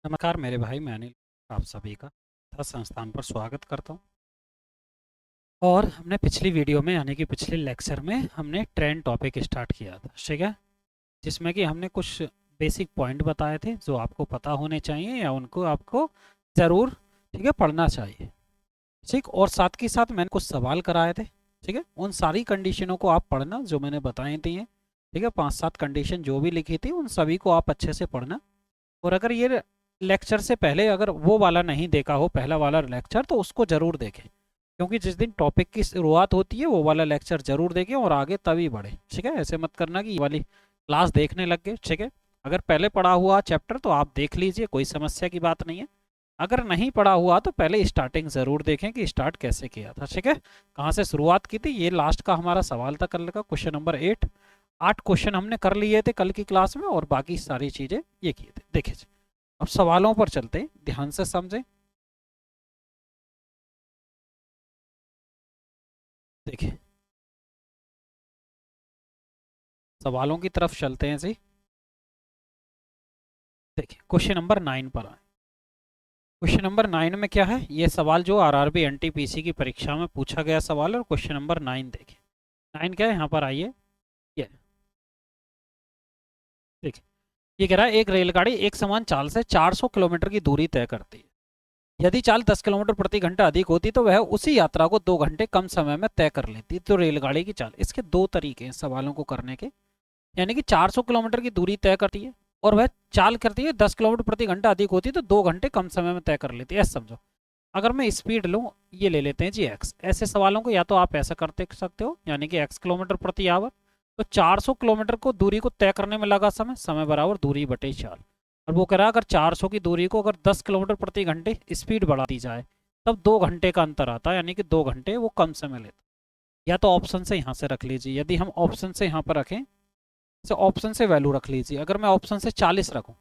नमस्कार मेरे भाई, मैं अनिल आप सभी का तथा संस्थान पर स्वागत करता हूँ। और हमने पिछली वीडियो में यानी कि पिछले लेक्चर में हमने ट्रेंड टॉपिक स्टार्ट किया था, ठीक है। जिसमें कि हमने कुछ बेसिक पॉइंट बताए थे जो आपको पता होने चाहिए या उनको आपको ज़रूर, ठीक है, पढ़ना चाहिए। ठीक, और साथ के साथ मैंने कुछ सवाल कराए थे, ठीक है। उन सारी कंडीशनों को आप पढ़ना जो मैंने बताई थी हैं, ठीक है। 5-7 कंडीशन जो भी लिखी थी उन सभी को आप अच्छे से पढ़ना। और अगर ये लेक्चर से पहले अगर वो वाला नहीं देखा हो, पहला वाला लेक्चर, तो उसको ज़रूर देखें, क्योंकि जिस दिन टॉपिक की शुरुआत होती है वो वाला लेक्चर ज़रूर देखें और आगे तभी बढ़े, ठीक है। ऐसे मत करना कि ये वाली क्लास देखने लग गए, ठीक है। अगर पहले पढ़ा हुआ चैप्टर तो आप देख लीजिए, कोई समस्या की बात नहीं है। अगर नहीं पढ़ा हुआ तो पहले स्टार्टिंग ज़रूर देखें कि स्टार्ट कैसे किया था, ठीक है, कहाँ से शुरुआत की थी। ये लास्ट का हमारा सवाल था कल का, क्वेश्चन नंबर 8। 8 क्वेश्चन हमने कर लिए थे कल की क्लास में और बाकी सारी चीज़ें ये किए थे, देखिए। अब सवालों पर चलते हैं, ध्यान से समझें। देखिए, सवालों की तरफ चलते हैं जी। देखिए, क्वेश्चन नंबर 9 पर आए। क्वेश्चन नंबर 9 में क्या है, ये सवाल जो आरआरबी एनटीपीसी की परीक्षा में पूछा गया सवाल है। और क्वेश्चन नंबर 9 देखिए, 9 क्या है, यहाँ पर आइए। ये देखिए, ये कह रहा है एक रेलगाड़ी एक समान चाल से 400 किलोमीटर की दूरी तय करती है। यदि चाल 10 किलोमीटर प्रति घंटा अधिक होती तो वह उसी यात्रा को 2 घंटे कम समय में तय कर लेती। तो रेलगाड़ी की चाल, इसके दो तरीके हैं सवालों को करने के। यानी कि 400 किलोमीटर की दूरी तय करती है और वह चाल करती है 10 किलोमीटर प्रति घंटा अधिक होती है तो 2 घंटे कम समय में तय कर लेती है, ऐसा समझो। अगर मैं स्पीड लूँ, ये ले लेते हैं जी एक्स। ऐसे सवालों को या तो आप ऐसा करते सकते हो, यानी कि एक्स किलोमीटर प्रति आवर। तो 400 किलोमीटर को दूरी को तय करने में लगा समय, समय बराबर दूरी बटे चाल। और वो कह रहा है अगर 400 की दूरी को अगर 10 किलोमीटर प्रति घंटे स्पीड बढ़ा दी जाए तब 2 घंटे का अंतर आता है, यानी कि 2 घंटे वो कम समय लेता है। या तो ऑप्शन से यहाँ से रख लीजिए, यदि हम ऑप्शन से यहाँ पर रखें, से ऑप्शन से वैल्यू रख लीजिए। अगर मैं ऑप्शन से 40 रखूँ,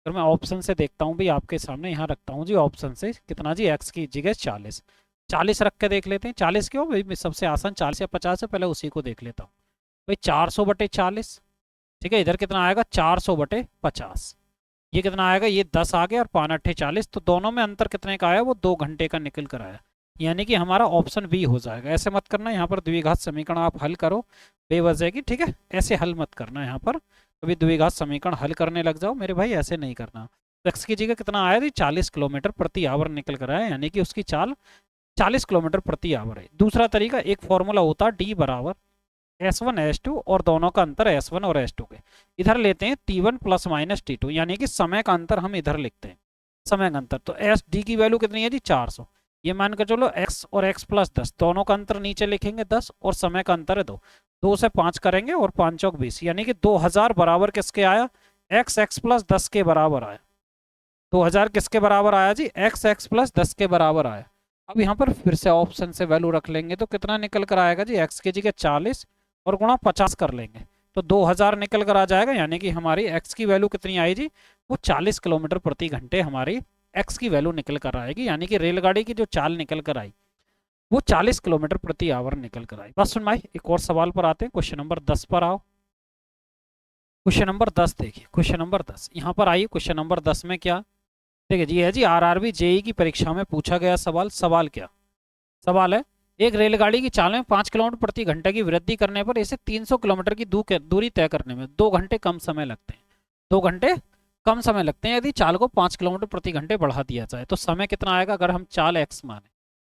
अगर मैं ऑप्शन से देखता हूँ भाई, आपके सामने यहाँ रखता हूँ जी, ऑप्शन से कितना जी, एक्स की जगह 40। 40 रख के देख लेते हैं। 40 क्यों भाई, सबसे आसान 40 या 50 है, पहले उसी को देख लेता हूँ। भाई 400/40, ठीक है। इधर कितना आएगा, 400/50। ये कितना आएगा, ये 10 आ गया और 5×8 = 40। तो दोनों में अंतर कितने का आया, वो 2 घंटे का निकल कर आया। यानी कि हमारा ऑप्शन बी हो जाएगा। ऐसे मत करना, यहाँ पर द्विघात समीकरण आप हल करो बेवजह की, ठीक है। ऐसे हल मत करना, यहाँ पर कभी द्विघात समीकरण हल करने लग जाओ मेरे भाई, ऐसे नहीं करना। तो एक्स की जगह कितना आया थी, 40 किलोमीटर प्रति आवर निकल कर आया, यानी कि उसकी चाल 40 किलोमीटर प्रति आवर है। दूसरा तरीका, एक फॉर्मूला होता है डी बराबर S1 S2 और दोनों का अंतर S1 और S2 के। इधर लेते हैं T1 प्लस माइनस T2, यानी कि समय का अंतर हम इधर लिखते हैं, समय का अंतर। तो एस डी की वैल्यू कितनी है जी, 400। ये मान कर चलो x और x प्लस 10, दोनों का अंतर नीचे लिखेंगे 10 और समय का अंतर है 2। 2 से 5 करेंगे और 5×4 = 20, यानी कि 2000 बराबर किसके आया, x प्लस 10 के बराबर आया। 2000 किसके बराबर आया जी, x प्लस 10 के बराबर आया। अब यहाँ पर फिर से ऑप्शन से वैल्यू रख लेंगे तो कितना निकल कर आएगा जी, x की जगह 40 और गुणा 50 कर लेंगे तो 2000 निकल कर आ जाएगा। यानी कि हमारी x की वैल्यू कितनी आई जी, वो 40 किलोमीटर प्रति घंटे हमारी x की वैल्यू निकल कर आएगी। यानी कि रेलगाड़ी की जो चाल निकल कर आई वो 40 किलोमीटर प्रति आवर निकल कर आई। बस सुन भाई, एक और सवाल पर आते हैं, क्वेश्चन नंबर 10 पर आओ। क्वेश्चन नंबर 10 देखिए, क्वेश्चन नंबर 10 यहाँ पर आइए। क्वेश्चन नंबर 10 में क्या, देखिए जी, है जी आरआरबी जेई की परीक्षा में पूछा गया सवाल। सवाल क्या, सवाल है एक रेलगाड़ी की चाल में 5 किलोमीटर प्रति घंटे की वृद्धि करने पर इसे 300 किलोमीटर की दूरी तय करने में 2 घंटे कम समय लगते हैं। 2 घंटे कम समय लगते हैं यदि चाल को 5 किलोमीटर प्रति घंटे बढ़ा दिया जाए। तो समय कितना आएगा, अगर हम चाल एक्स माने,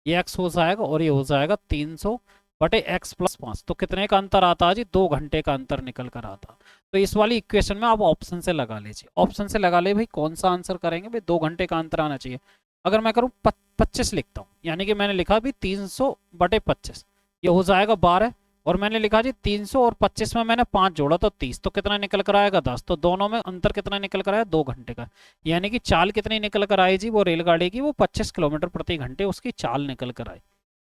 ये एक्स हो जाएगा और ये हो जाएगा 300/x+5। तो कितने का अंतर आता है जी, 2 घंटे का अंतर निकल कर आता। तो इस वाली इक्वेशन में आप ऑप्शन से लगा लीजिए। ऑप्शन से लगा ले भाई, कौन सा आंसर करेंगे भाई, 2 घंटे का अंतर आना चाहिए। अगर मैं करूँ 25 लिखता हूँ, यानी कि मैंने लिखा भी 300/25, ये हो जाएगा 12। और मैंने लिखा जी 300 और 25 में मैंने 5 जोड़ा तो 30। तो कितना निकल कर आएगा, 10। तो दोनों में अंतर कितना निकल कर आया, 2 घंटे का। यानी कि चाल कितनी निकल कर आई जी, वो रेलगाड़ी की वो 25 किलोमीटर प्रति घंटे उसकी चाल निकल कर आई।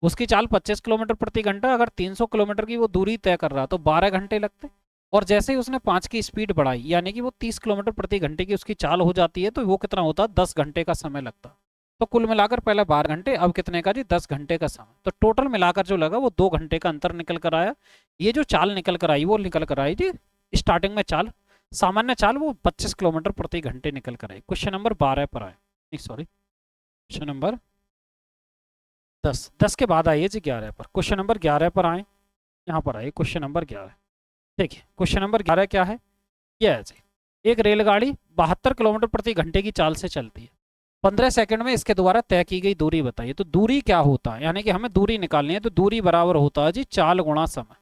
उसकी चाल 25 किलोमीटर प्रति घंटा, अगर 300 किलोमीटर की वो दूरी तय कर रहा तो 12 घंटे लगते। और जैसे ही उसने 5 की स्पीड बढ़ाई, यानी कि वो 30 किलोमीटर प्रति घंटे की उसकी चाल हो जाती है, तो वो कितना होता है, 10 घंटे का समय लगता। तो कुल मिलाकर पहले 12 घंटे, अब कितने का जी, 10 घंटे का समय। तो टोटल मिलाकर जो लगा वो 2 घंटे का अंतर निकल कर आया। ये जो चाल निकल कर आई वो निकल कर आई जी स्टार्टिंग में चाल सामान्य चाल वो 25 किलोमीटर प्रति घंटे निकल कर आई। क्वेश्चन नंबर 12 पर आए, नहीं सॉरी, क्वेश्चन नंबर 10 के बाद आइए जी 11 पर। क्वेश्चन नंबर 11 पर आए, यहाँ पर आइए क्वेश्चन नंबर 11। देखिए क्वेश्चन नंबर 11 क्या है, यह है जी, एक रेलगाड़ी 72 किलोमीटर प्रति घंटे की चाल से चलती है, 15 सेकंड में इसके द्वारा तय की गई दूरी बताइए। तो दूरी क्या होता है, यानी कि हमें दूरी निकालनी है, तो दूरी बराबर होता है जी चाल गुणा समय।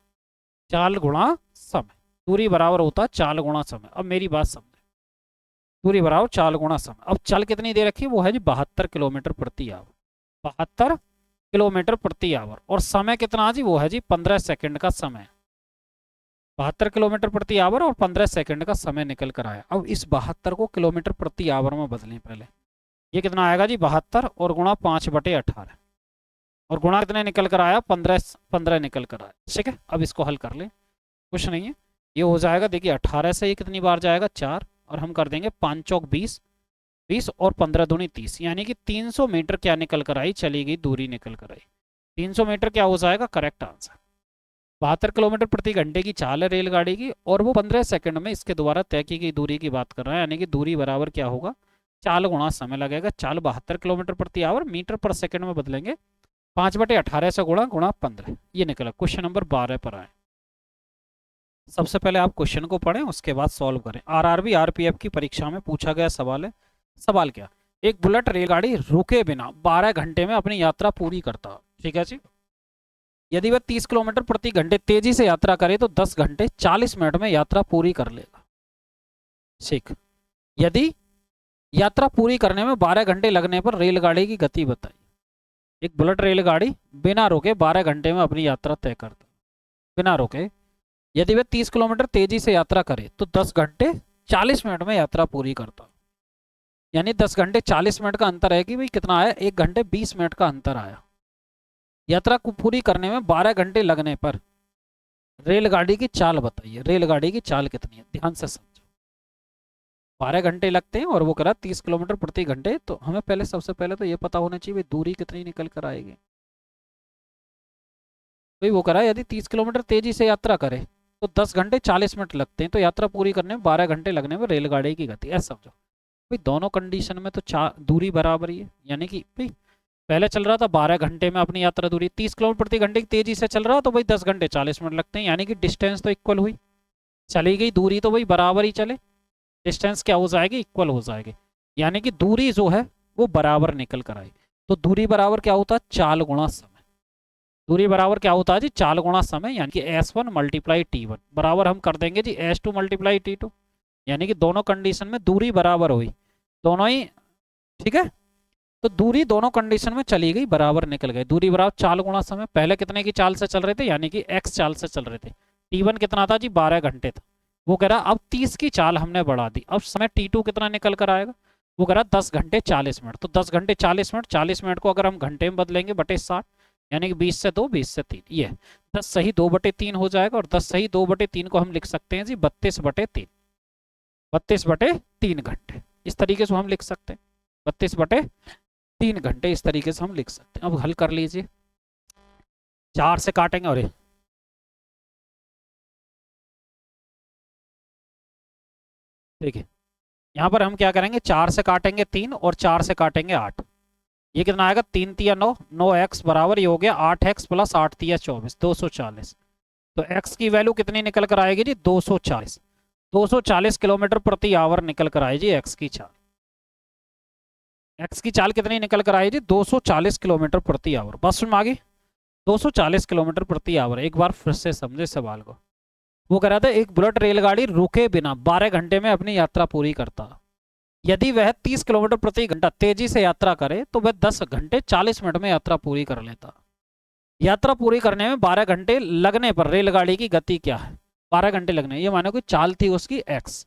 चाल गुणा समय, दूरी बराबर होता है चाल गुणा समय। अब मेरी बात समझे, दूरी बराबर चाल गुणा समय। अब चल कितनी दे रखी है, वो है जी 72 किलोमीटर प्रति आवर, 72 किलोमीटर प्रति आवर। और समय कितना जी, वो है जी 15 सेकंड का समय। 72 किलोमीटर प्रति आवर और 15 सेकंड का समय निकल कर आया। अब इस 72 को किलोमीटर प्रति आवर में बदलें पहले। ये कितना आएगा जी 72 और गुणा 5/18, और गुणा कितने निकल कर आया, 15 निकल कर आया। ठीक है, अब इसको हल कर लें, कुछ नहीं है, ये हो जाएगा। देखिए 18 से ये कितनी बार जाएगा, 4, और हम कर देंगे 5 चौक 20, 20 और 15 दूनी 30, यानी कि 300 मीटर क्या निकल कर आई, चली गई दूरी निकल कर आई। 300 मीटर क्या हो जाएगा, करेक्ट आंसर। 72 किलोमीटर प्रति घंटे की चाल है रेलगाड़ी की, और वो 15 सेकंड में इसके द्वारा तय की गई दूरी की बात कर रहा है, यानी कि दूरी बराबर क्या होगा, चाल गुणा समय लगेगा। चाल 72 किलोमीटर प्रति आवर, मीटर पर सेकंड में बदलेंगे, 5/18 से गुणा गुणा 15, ये निकला। क्वेश्चन नंबर 12 पर आए। सबसे पहले आप क्वेश्चन को पढ़ें, उसके बाद सॉल्व करें। आरआरबी आरपीएफ की परीक्षा में पूछा गया सवाल है। सवाल क्या, एक बुलेट रेलगाड़ी रुके बिना 12 घंटे में अपनी यात्रा पूरी करता, ठीक है जी। यदि वह 30 किलोमीटर प्रति घंटे तेजी से यात्रा करे तो 10 घंटे 40 मिनट में यात्रा पूरी कर लेगा। ठीक, यदि यात्रा पूरी करने में 12 घंटे लगने पर रेलगाड़ी की गति बताइए। एक बुलेट रेलगाड़ी बिना रुके 12 घंटे में अपनी यात्रा तय करता, बिना रुके। यदि वह 30 किलोमीटर तेजी से यात्रा करे तो 10 घंटे 40 मिनट में यात्रा पूरी करता, यानी 10 घंटे 40 मिनट का अंतर है कि भाई कितना आया, 1 घंटे 20 मिनट का अंतर आया। यात्रा को पूरी करने में 12 घंटे लगने पर रेलगाड़ी की चाल बताइए। रेलगाड़ी की चाल कितनी है, ध्यान से समझो। 12 घंटे लगते हैं और वो करा 30 किलोमीटर प्रति घंटे, तो हमें पहले सबसे पहले तो ये पता होना चाहिए भाई दूरी कितनी निकल कर आएगी। भाई वो करा यदि 30 किलोमीटर तेजी से यात्रा करे तो 10 घंटे 40 मिनट लगते हैं, तो यात्रा पूरी करने में 12 घंटे लगने में रेलगाड़ी की गति, ऐसा समझो। भाई दोनों कंडीशन में तो दूरी बराबर ही है, यानी कि भाई पहले चल रहा था 12 घंटे में अपनी यात्रा दूरी, 30 किलोमीटर प्रति घंटे की तेजी से चल रहा, तो भाई 10 घंटे 40 मिनट लगते हैं, यानी कि डिस्टेंस तो इक्वल हुई, चली गई दूरी तो भाई बराबर ही चले, डिस्टेंस क्या हो जाएगी, इक्वल हो जाएगी, यानी कि दूरी जो है वो बराबर निकल कर आई। तो दूरी बराबर क्या होता है, चाल गुणा समय। दूरी बराबर क्या होता है जी, चाल गुणा समय, यानी कि S1 मल्टीप्लाई T1 बराबर हम कर देंगे जी S2 मल्टीप्लाई T2, यानी कि दोनों कंडीशन में दूरी बराबर हुई, दोनों ही, ठीक है। तो दूरी दोनों कंडीशन में चली गई, बराबर निकल गए। दूरी बराबर चाल गुणा समय, पहले कितने की चाल से चल रहे थे, यानी कि x चाल से चल रहे थे। T1 कितना था जी, 12 घंटे था। वो कह रहा अब 30 की चाल हमने बढ़ा दी, अब समय T2 कितना निकल कर आएगा, वो कह रहा 10 घंटे 40 मिनट। तो 10 घंटे 40 मिनट, 40 मिनट को अगर हम घंटे में बदलेंगे बटे 60, यानी कि 20 से 2, 20 से 3, ये 10 सही 2/3 हो जाएगा, और 10 सही 2/3 को हम लिख सकते हैं जी 32/3, 32/3 घंटे, इस तरीके से हम लिख सकते हैं, 32/3 घंटे, इस तरीके से हम लिख सकते हैं। अब हल कर लीजिए, 4 से काटेंगे, और देखिए यहाँ पर हम क्या करेंगे, 4 से काटेंगे 3 और 4 से काटेंगे 8, ये कितना आएगा, 3 तिया 9, 9x बराबर, ये हो गया 8x प्लस 8 तिया 24, 240। तो x की वैल्यू कितनी निकल कर आएगी जी, 240, 240 किलोमीटर प्रति आवर निकल कर आएगी x की चाल। x की चाल कितनी निकल कर आएगी, 240 किलोमीटर प्रति आवर। बस में आ गई, 240 किलोमीटर प्रति आवर। एक बार फिर से समझे सवाल को। वो कह रहा था एक बुलेट रेलगाड़ी रुके बिना 12 घंटे में अपनी यात्रा पूरी करता, यदि वह 30 किलोमीटर प्रति घंटा तेजी से यात्रा करे तो वह 10 घंटे 40 मिनट में यात्रा पूरी कर लेता। यात्रा पूरी करने में 12 घंटे लगने पर रेलगाड़ी की गति क्या है, 12 घंटे लगने, ये मानो कि चाल थी उसकी x,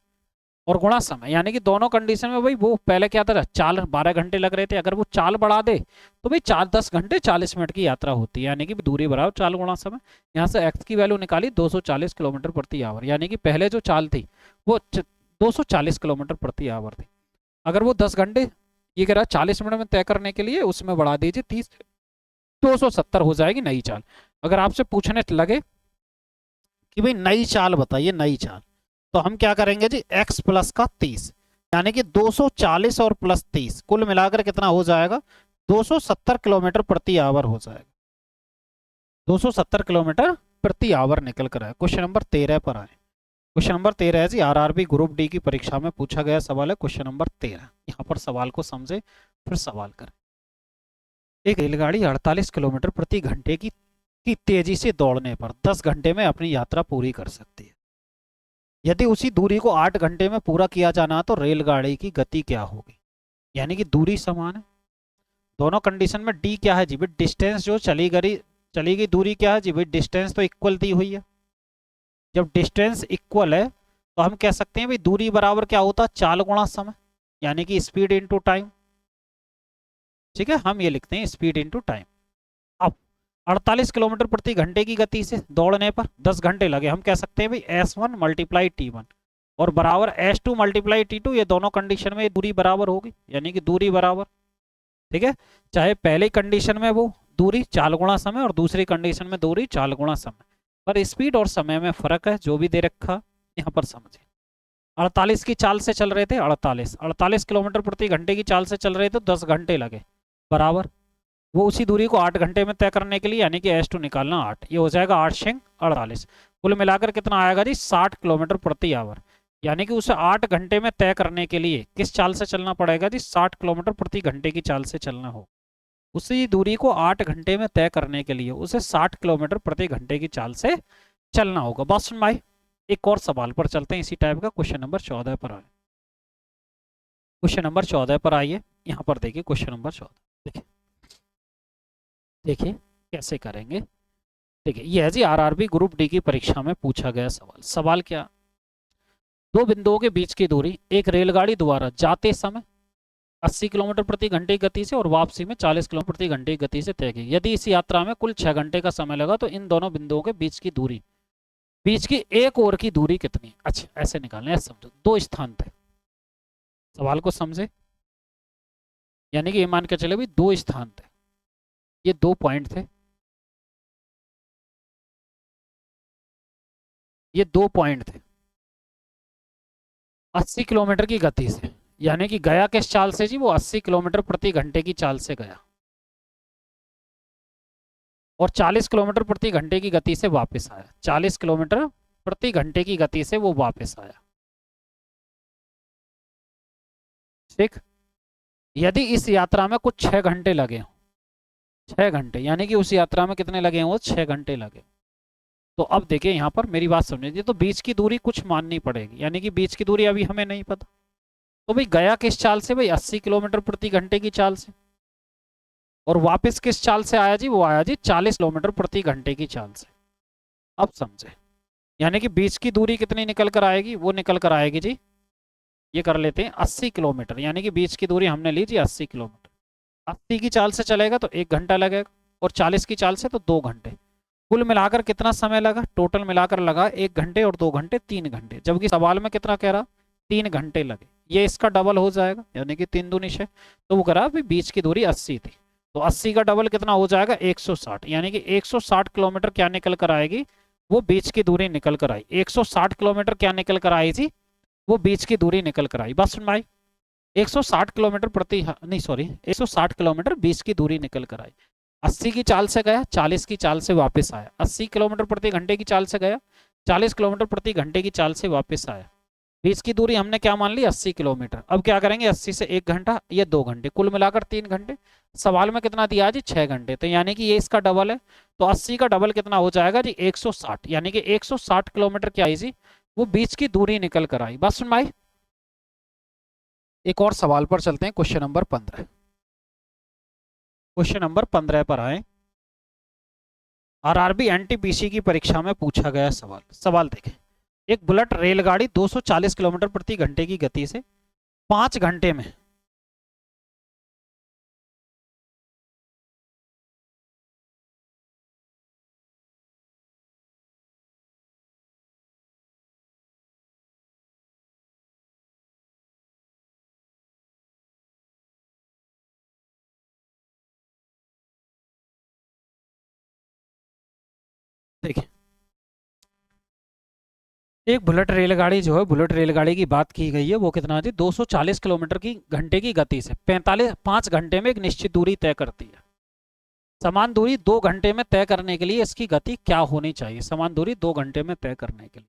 और गुणा समय, यानी कि दोनों कंडीशन में भाई वो पहले क्या था, चाल 12 घंटे लग रहे थे, अगर वो चाल बढ़ा दे तो भाई 10 घंटे 40 मिनट की यात्रा होती है, यानी कि दूरी बराबर चाल गुणा समय। यहाँ से x की वैल्यू निकाली 240 किलोमीटर प्रति आवर, यानी कि पहले जो चाल थी वो 240 किलोमीटर प्रति आवर थी। अगर वो 10 घंटे, ये कह रहा 40 मिनट में तय करने के लिए, उसमें बढ़ा दीजिए 30, 270 हो जाएगी नई चाल। अगर आपसे पूछने लगे कि भाई नई चाल बताइए, नई चाल, तो हम क्या करेंगे जी, x प्लस का 30, यानी कि 240 और प्लस 30 कुल मिलाकर कितना हो जाएगा, 270 किलोमीटर प्रति आवर हो जाएगा। 270 किलोमीटर प्रति आवर निकल कर आए। क्वेश्चन नंबर 13 पर आए। क्वेश्चन नंबर 13 है जी, आरआरबी ग्रुप डी की परीक्षा में पूछा गया सवाल है क्वेश्चन नंबर 13। यहाँ पर सवाल को समझे फिर सवाल करें। एक रेलगाड़ी 48 किलोमीटर प्रति घंटे की तेजी से दौड़ने पर 10 घंटे में अपनी यात्रा पूरी कर सकती है। यदि उसी दूरी को 8 घंटे में पूरा किया जाना तो रेलगाड़ी की गति क्या होगी। यानी कि दूरी समान है दोनों कंडीशन में। डी क्या है जी भाई, डिस्टेंस जो चली गई दूरी क्या है जी भाई, डिस्टेंस तो इक्वल दी हुई है। जब डिस्टेंस इक्वल है तो हम कह सकते हैं भाई दूरी बराबर क्या होता है, चाल गुणा समय, यानी कि स्पीड इनटू टाइम। ठीक है, हम ये लिखते हैं स्पीड इनटू टाइम। अब 48 किलोमीटर प्रति घंटे की गति से दौड़ने पर 10 घंटे लगे, हम कह सकते हैं भाई S1 मल्टीप्लाई T1 और बराबर S2 मल्टीप्लाई T2। ये दोनों कंडीशन में दूरी बराबर होगी, यानी कि दूरी बराबर, ठीक है, चाहे पहले कंडीशन में वो दूरी चाल गुणा समय और दूसरी कंडीशन में दूरी चाल गुणा समय, पर स्पीड और समय में फर्क है जो भी दे रखा यहाँ पर समझे। 48 की चाल से चल रहे थे, 48 किलोमीटर प्रति घंटे की चाल से चल रहे थे, 10 घंटे लगे बराबर। वो उसी दूरी को 8 घंटे में तय करने के लिए, यानी कि S2 निकालना 8, ये हो जाएगा 8 शेंग 48। कुल मिलाकर कितना आएगा जी, 60 किलोमीटर प्रति आवर। यानी कि उसे 8 घंटे में तय करने के लिए किस चाल से चलना पड़ेगा जी, 60 किलोमीटर प्रति घंटे की चाल से चलना हो। उसी दूरी को 8 घंटे में तय करने के लिए उसे 60 किलोमीटर प्रति घंटे की चाल से चलना होगा। बात सुन भाई, एक और सवाल पर चलते हैं इसी टाइप का। क्वेश्चन नंबर 14 पर आए। क्वेश्चन नंबर 14 पर आइए। यहाँ पर देखिए क्वेश्चन नंबर 14, देखिए देखिए कैसे करेंगे। देखिए यह है जी आरआरबी ग्रुप डी की परीक्षा में पूछा गया सवाल। सवाल क्या, दो बिंदुओं के बीच की दूरी एक रेलगाड़ी द्वारा जाते समय 80 किलोमीटर प्रति घंटे की गति से और वापसी में 40 किलोमीटर प्रति घंटे की गति से तय की। यदि इस यात्रा में कुल 6 घंटे का समय लगा तो इन दोनों बिंदुओं के बीच की दूरी, बीच की एक ओर की दूरी कितनी। अच्छा ऐसे निकालना है, समझो दो स्थान थे, सवाल को समझे, यानी कि ये मान के चले भाई दो स्थान थे, ये दो पॉइंट थे, ये दो पॉइंट थे 80 किलोमीटर की गति से, यानी कि गया किस चाल से जी, वो 80 किलोमीटर प्रति घंटे की चाल से गया और 40 किलोमीटर प्रति घंटे की गति से वापस आया। 40 किलोमीटर प्रति घंटे की गति से वो वापस आया। ठीक, यदि इस यात्रा में कुछ 6 घंटे लगे हों, 6 घंटे, यानी कि उस यात्रा में कितने लगे हों, 6 घंटे लगे। तो अब देखिए यहाँ पर मेरी बात समझिए, तो बीच की दूरी कुछ माननी पड़ेगी, यानी कि बीच की दूरी अभी हमें नहीं पता। तो भाई गया किस चाल से, भाई 80 किलोमीटर प्रति घंटे की चाल से, और वापस किस चाल से आया जी, वो आया जी 40 किलोमीटर प्रति घंटे की चाल से। अब समझे, यानी कि बीच की दूरी कितनी निकल कर आएगी, वो निकल कर आएगी जी, ये कर लेते हैं 80 किलोमीटर, यानी कि बीच की दूरी हमने ली जी 80 किलोमीटर। 80 की चाल से चलेगा तो 1 घंटा लगेगा और 40 की चाल से तो 2 घंटे। कुल मिलाकर कितना समय लगा, टोटल मिलाकर लगा 1 घंटे और 2 घंटे 3 घंटे, जबकि सवाल में कितना कह रहा, 3 घंटे लगे। ये इसका डबल हो जाएगा, यानी कि 3 दूनी 6, तो वो करा अभी बीच की दूरी 80 थी, तो 80 का डबल कितना हो जाएगा 160, यानी कि 160 किलोमीटर क्या निकल कर आएगी, वो बीच की दूरी निकल कर आई। 160 किलोमीटर क्या निकल कर आई थी, वो बीच की दूरी निकल कर आई। बस सुन भाई, 160 किलोमीटर प्रति, नहीं सॉरी, 160 किलोमीटर बीच की दूरी निकल कर आई। 80 की चाल से गया, 40 की चाल से वापस आया, 80 किलोमीटर प्रति घंटे की चाल से गया, 40 किलोमीटर प्रति घंटे की चाल से वापस आया। बीच की दूरी हमने क्या मान ली, 80 किलोमीटर। अब क्या करेंगे, 80 से 1 घंटा, ये 2 घंटे, कुल मिलाकर 3 घंटे। सवाल में कितना दिया जी, 6 घंटे, तो यानी कि ये इसका डबल है, तो 80 का डबल कितना हो जाएगा जी 160, यानी कि 160 किलोमीटर क्या आई जी, वो बीच की दूरी निकल कर आई। बस सुन भाई, एक और सवाल पर चलते हैं, क्वेश्चन नंबर 15। क्वेश्चन नंबर 15 पर आए। आरआरबी एनटीपीसी की परीक्षा में पूछा गया सवाल। सवाल देखें, एक बुलेट रेलगाड़ी 240 किलोमीटर प्रति घंटे की गति से 5 घंटे में देखिए एक बुलेट रेलगाड़ी जो है, बुलेट रेलगाड़ी की बात की गई है, वो कितना थी 240 किलोमीटर की घंटे की गति से 5 घंटे में एक निश्चित दूरी तय करती है। समान दूरी 2 घंटे में तय करने के लिए इसकी गति क्या होनी चाहिए? समान दूरी 2 घंटे में तय करने के लिए,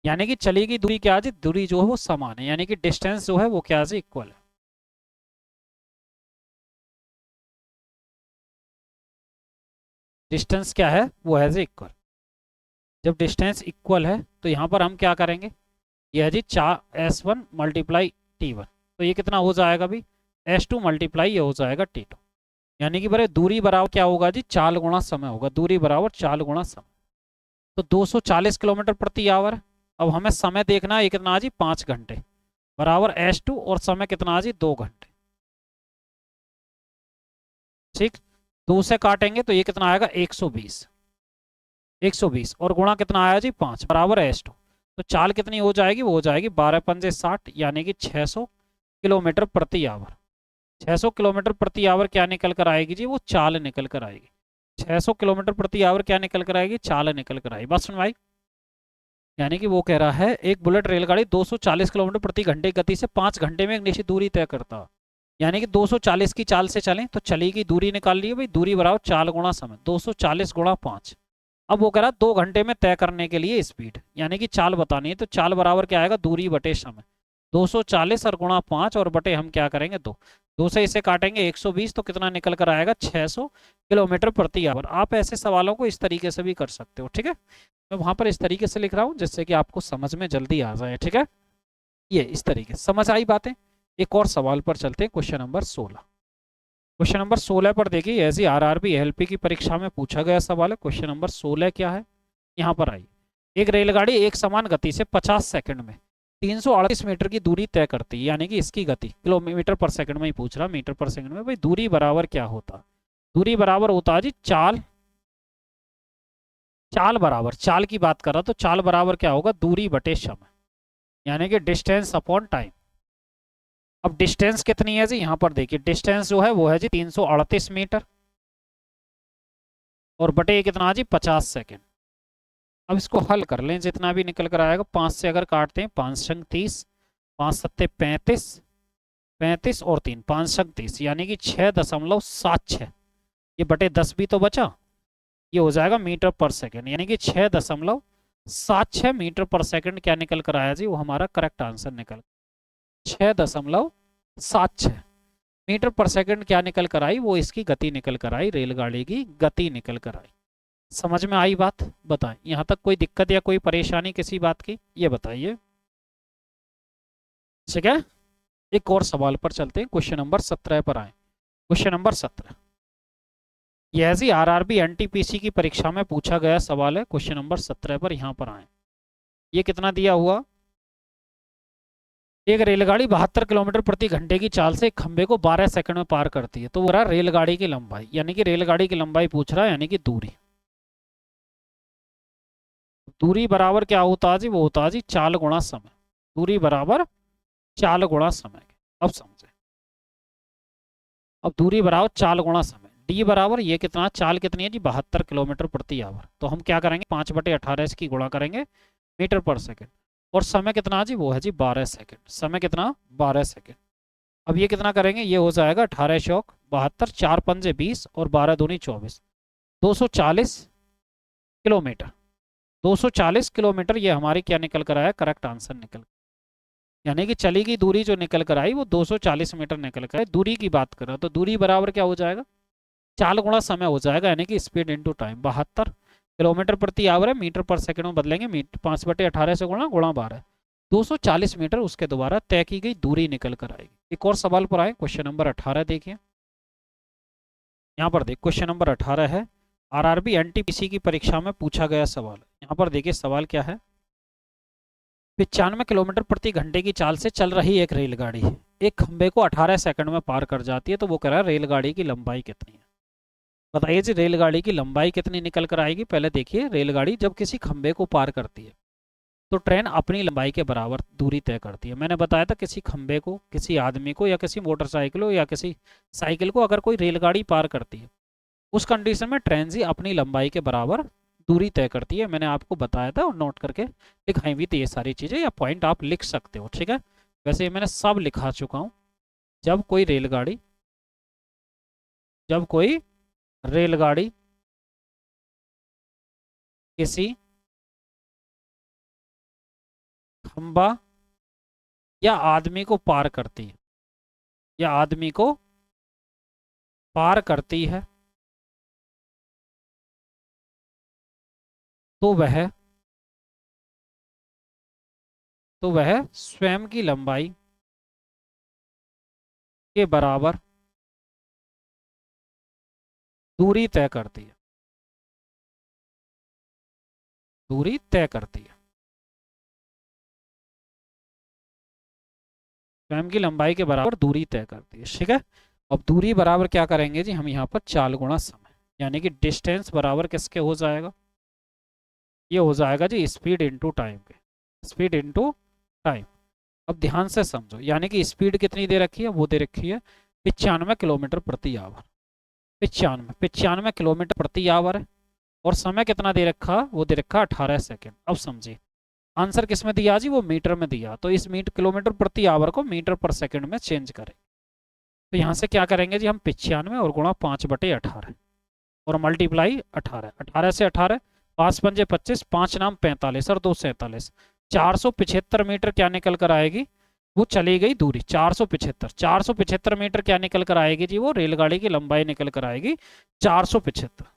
यानी कि चली गई दूरी क्या है जी, दूरी जो है वो समान है, यानी कि डिस्टेंस जो है वो क्या है, इक्वल है। डिस्टेंस क्या है, वो है जी इक्वल। जब डिस्टेंस इक्वल है तो यहाँ पर हम क्या करेंगे, ये है जी 4s1 मल्टीप्लाई t1, तो ये कितना हो जाएगा भी, s2 मल्टीप्लाई ये हो जाएगा t2, यानी कि बड़े दूरी बराबर क्या होगा जी, 4 गुणा समय होगा, दूरी बराबर 4 गुणा समय। तो 240 किलोमीटर प्रति आवर। अब हमें समय देखना है, ये कितना जी 5 घंटे, बराबर s2 और समय कितना जी 2 घंटे। ठीक, 2 से काटेंगे तो ये कितना आएगा 120, 120 और गुणा कितना आया जी 5, बराबर s2। तो चाल कितनी हो जाएगी, वो हो जाएगी 12 पंजे 60, यानी कि 600 किलोमीटर प्रति आवर। 600 किलोमीटर प्रति आवर क्या निकल कर आएगी जी, वो चाल निकल कर आएगी। 600 किलोमीटर प्रति आवर क्या निकल कर आएगी, चाल निकल कर आएगी। बात सुन भाई, यानी कि वो कह रहा है एक बुलेट रेलगाड़ी 240 किलोमीटर प्रति घंटे की गति से 5 घंटे में एक निश्चित दूरी तय करता है, यानी कि 240 की चाल से चलें तो चली की दूरी निकाल ली है भाई, दूरी बराबर 4 गुणा समय, 240 गुणा 5। अब वो कह रहा है 2 घंटे में तय करने के लिए स्पीड, यानी कि चाल बतानी है, तो चाल बराबर क्या आएगा, दूरी बटे समय, 240 और गुणा 5 और बटे हम क्या करेंगे 2, 2 से इसे काटेंगे 120, तो कितना निकल कर आएगा 600 किलोमीटर प्रति आवर। आप ऐसे सवालों को इस तरीके से भी कर सकते हो, ठीक है। मैं वहां पर इस तरीके से लिख रहा हूँ जिससे कि आपको समझ में जल्दी आ जाए, ठीक है। ये इस तरीके से समझ आई बातें। एक और सवाल पर चलते हैं, क्वेश्चन नंबर 16। क्वेश्चन नंबर 16 पर देखिए, ऐसी आरआरबी एलपी की परीक्षा में पूछा गया सवाल है। क्वेश्चन नंबर 16 क्या है, यहाँ पर आई। एक रेलगाड़ी एक समान गति से 50 सेकंड में 338 मीटर की दूरी तय करती है, यानी कि इसकी गति किलोमीटर पर सेकंड में ही पूछ रहा, मीटर पर सेकंड में भाई दूरी बराबर क्या होता, दूरी बराबर होता है जी चाल, चाल बराबर, चाल की बात कर रहा तो चाल बराबर क्या होगा, दूरी बटे समय, यानी कि डिस्टेंस अपॉन टाइम। अब डिस्टेंस कितनी है जी, यहाँ पर देखिए डिस्टेंस जो है वो है जी 338 मीटर और बटे कितना जी 50 सेकंड। अब इसको हल कर लें, जितना भी निकल कर आएगा, 5 से अगर काटते हैं 5 संग 30, 5 सत्ते 35, 35 और 3 5 संग 30, यानी कि 6.76, ये बटे 10 भी तो बचा, ये हो जाएगा मीटर पर सेकंड, यानी कि 6.76 मीटर पर सेकंड क्या निकल कर आया जी, वो हमारा करेक्ट आंसर निकल, 6.76 मीटर पर सेकंड क्या निकल कर आई, वो इसकी गति निकल कर आई, रेलगाड़ी की गति निकल कर आई। समझ में आई बात, बताएं यहाँ तक कोई दिक्कत या कोई परेशानी किसी बात की, ये बताइए, ठीक है। एक और सवाल पर चलते हैं, क्वेश्चन नंबर 17 पर आए। क्वेश्चन नंबर 17 यह जी आरआरबी एनटीपीसी की परीक्षा में पूछा गया सवाल है। क्वेश्चन नंबर 17 पर यहाँ पर आए, ये कितना दिया हुआ, एक रेलगाड़ी 72 किलोमीटर प्रति घंटे की चाल से एक खंबे को 12 सेकंड में पार करती है, तो वो रहा रेलगाड़ी की लंबाई, यानी कि रेलगाड़ी की लंबाई पूछ रहा है, यानी कि दूरी, दूरी बराबर क्या होता है जी, वो होता है जी चाल गुणा समय, दूरी बराबर चाल गुणा समय। अब समझे, अब दूरी बराबर चाल गुणा समय, डी बराबर ये कितना, चाल कितनी है जी 72 किलोमीटर प्रति आवर, तो हम क्या करेंगे 5/18 इसकी गुणा करेंगे मीटर पर सेकंड, और समय कितना जी, वो है जी 12 सेकंड, समय कितना 12 सेकंड। अब ये कितना करेंगे, ये हो जाएगा 18 चौक 72, 4 पंजे 20 और 12 दूनी 24, 240 किलोमीटर, 240 किलोमीटर ये हमारी क्या निकल कर आया, करेक्ट आंसर निकल, यानी कि चली गई दूरी जो निकल कर आई वो 240 मीटर निकल कर आई। दूरी की बात कर रहा तो दूरी बराबर क्या हो जाएगा, चाल गुणा समय हो जाएगा, यानी कि स्पीड इंटू टाइम। 72 किलोमीटर प्रति आवर है, मीटर पर सेकंड में बदलेंगे, 5/18 से गुणा, गुणा 12, 240 मीटर उसके द्वारा तय की गई दूरी निकल कर आएगी। एक और सवाल पर आए, क्वेश्चन नंबर 18 देखिए, यहाँ पर देख क्वेश्चन नंबर 18 है, आरआरबी एनटीपीसी की परीक्षा में पूछा गया सवाल। यहाँ पर देखिए सवाल क्या है, 95 किलोमीटर प्रति घंटे की चाल से चल रही एक रेलगाड़ी एक खंबे को 18 सेकंड में पार कर जाती है, तो वो कह रहा है रेलगाड़ी की लंबाई कितनी है। बताइए जी रेलगाड़ी की लंबाई कितनी निकल कर आएगी। पहले देखिए, रेलगाड़ी जब किसी खंबे को पार करती है तो ट्रेन अपनी लंबाई के बराबर दूरी तय करती है। मैंने बताया था किसी खंबे को, किसी आदमी को, या किसी मोटरसाइकिल को, या किसी साइकिल को अगर कोई रेलगाड़ी पार करती है, उस कंडीशन में ट्रेन जी अपनी लंबाई के बराबर दूरी तय करती है। मैंने आपको बताया था और नोट करके लिखाई हुई थी ये सारी चीज़ें, या पॉइंट आप लिख सकते हो, ठीक है। वैसे ये मैंने सब लिखा चुका हूँ। जब कोई रेलगाड़ी जब कोई रेलगाड़ी किसी खंबा या आदमी को पार करती है, या आदमी को पार करती है, तो वह स्वयं की लंबाई के बराबर दूरी तय करती है। दूरी तय करती है, स्वयं की लंबाई के बराबर दूरी तय करती है, ठीक है। अब दूरी बराबर क्या करेंगे जी, हम यहाँ पर चाल गुणा समय, यानी कि डिस्टेंस बराबर किसके हो जाएगा, ये हो जाएगा जी स्पीड इनटू टाइम के, स्पीड इनटू टाइम। अब ध्यान से समझो, यानी कि स्पीड कितनी दे रखी है, वो दे रखी है 95 किलोमीटर प्रति आवर। 95 किलोमीटर प्रति आवर है। और समय कितना दे रखा, वो दे रखा 18 सेकेंड। अब समझिए आंसर किस में दिया जी, वो मीटर में दिया, तो इस किलोमीटर प्रति आवर को मीटर पर सेकंड में चेंज करें। तो यहाँ से क्या करेंगे जी, हम 95 और गुणा 5/18 और मल्टीप्लाई 18, 18 से 18, 5 पंजे 25, 5 नाम 45 और 2 47, 475 मीटर क्या निकल कर आएगी, वो चली गई दूरी 475 मीटर क्या निकल कर आएगी जी, वो रेलगाड़ी की लंबाई निकल कर आएगी 475।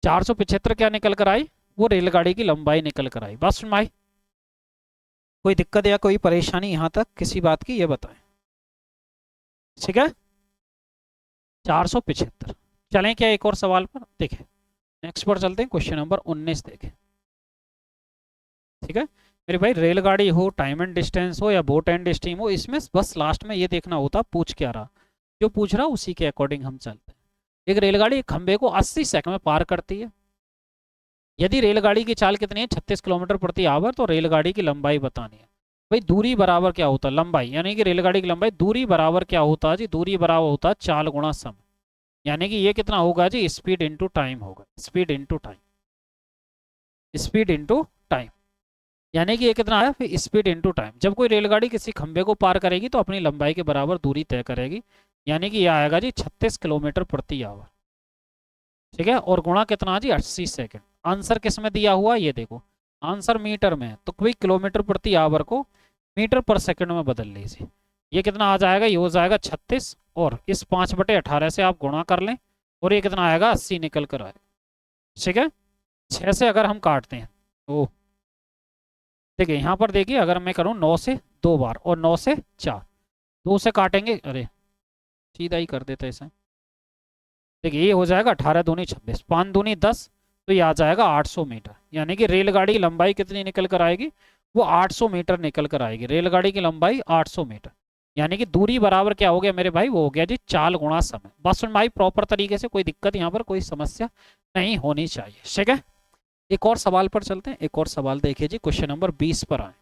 475 क्या निकल कर आई, वो रेलगाड़ी की लंबाई निकल कर आई। बस सुन भाई, कोई दिक्कत या कोई परेशानी यहाँ तक किसी बात की, ये बताएं, ठीक है। 475। चलें क्या एक और सवाल पर, देखें नेक्स्ट पर चलते हैं, क्वेश्चन नंबर 19 देखें, ठीक है। मेरे भाई रेलगाड़ी हो, टाइम एंड डिस्टेंस हो, या बोट एंड स्टीम हो, इसमें बस लास्ट में ये देखना होता पूछ क्या रहा, जो पूछ रहा उसी के अकॉर्डिंग हम चलते हैं। एक रेलगाड़ी एक खंबे को 80 सेकंड में पार करती है। यदि रेलगाड़ी की चाल कितनी है, 36 किलोमीटर प्रति आवर, तो रेलगाड़ी की लंबाई बतानी है। भाई दूरी बराबर क्या होता है, लंबाई, यानी कि रेलगाड़ी की लंबाई, दूरी बराबर क्या होता है जी, दूरी बराबर होता है चाल गुणा समय, यानी कि ये कितना होगा जी, स्पीड इनटू टाइम होगा, speed into time, speed into time, यानी कि ये कितना आया फिर, स्पीड इनटू टाइम। जब कोई रेलगाड़ी किसी खंबे को पार करेगी तो अपनी लंबाई के बराबर दूरी तय करेगी, यानी कि ये आएगा जी 36 किलोमीटर प्रति आवर, ठीक है। और गुणा कितना जी, 80 सेकेंड। आंसर किस में दिया हुआ, ये देखो आंसर मीटर में, तो कोई किलोमीटर प्रति आवर को मीटर पर सेकंड में बदल लीजिए, ये कितना आ जाएगा, ये हो जाएगा 36, और इस 5/18 से आप गुणा कर लें, और ये कितना आएगा, 80 निकल कर आएगा, ठीक है। 6 से अगर हम काटते हैं तो देखिए यहाँ पर देखिए, अगर मैं करूँ 9 से 2 बार और 9 से 4, 2 से काटेंगे, अरे सीधा ही कर देते ऐसे, देखिए ये हो जाएगा 18 दूनी 26, 5 दूनी 10, तो ये आ जाएगा 800 मीटर, यानी कि रेलगाड़ी की लंबाई कितनी निकल कर आएगी, वो 800 मीटर निकल कर आएगी, रेलगाड़ी की लंबाई 800 मीटर, यानी कि दूरी बराबर क्या हो गया मेरे भाई, वो हो गया जी चाल गुणा समय। बस सुन भाई प्रॉपर तरीके से, कोई दिक्कत यहाँ पर कोई समस्या नहीं होनी चाहिए, ठीक है। एक और सवाल पर चलते हैं, एक और सवाल देखिए जी, क्वेश्चन नंबर 20 पर आए।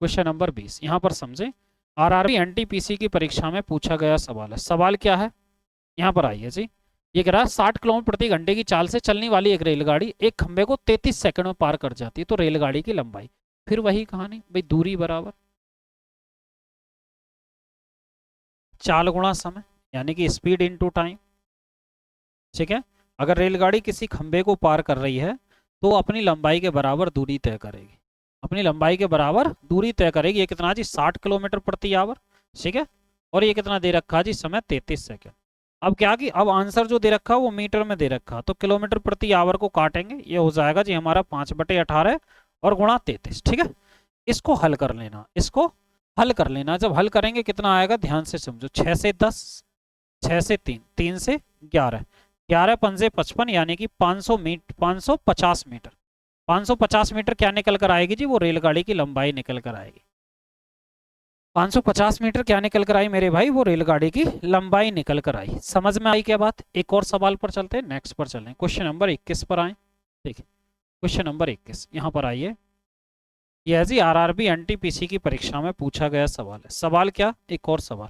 क्वेश्चन नंबर 20 यहाँ पर समझे, आरआरबी एनटीपीसी की परीक्षा में पूछा गया सवाल है। सवाल क्या है, यहाँ पर आइए जी, ये कह रहा है 60 किलोमीटर प्रति घंटे की चाल से चलने वाली एक रेलगाड़ी एक खंबे को 33 सेकंड में पार कर जाती है, तो रेलगाड़ी की लंबाई, फिर वही कहानी भाई, दूरी बराबर चाल गुणा समय, यानी कि स्पीड इनटू टाइम, ठीक है। अगर रेलगाड़ी किसी खंबे को पार कर रही है तो अपनी लंबाई के बराबर दूरी तय करेगी, अपनी लंबाई के बराबर दूरी तय करेगी। ये कितना जी, 60 किलोमीटर प्रति आवर, ठीक है। और ये कितना दे रखा जी, समय 33 सेकंड। अब क्या कि अब आंसर जो दे रखा वो मीटर में दे रखा, तो किलोमीटर प्रति आवर को काटेंगे, ये हो जाएगा जी हमारा 5/18 और गुणा 33, ठीक है। इसको हल कर लेना, इसको हल कर लेना, जब हल करेंगे कितना आएगा, ध्यान से समझो, 6 से 10, 6 से 3, 3 से 11, 11 पंजे 55, यानी कि 550 मीटर, 550 मीटर क्या निकल कर आएगी जी, वो रेलगाड़ी की लंबाई निकल कर आएगी। 550 मीटर क्या निकल कर आई मेरे भाई, वो रेलगाड़ी की लंबाई निकल कर आई। समझ में आई क्या बात। एक और सवाल पर चलते हैं, नेक्स्ट पर चलें, क्वेश्चन नंबर 21 पर आए। देखिए क्वेश्चन नंबर 21 यहाँ पर आइए, यह जी आरआरबी एनटीपीसी की परीक्षा में पूछा गया सवाल है। सवाल क्या, एक और सवाल,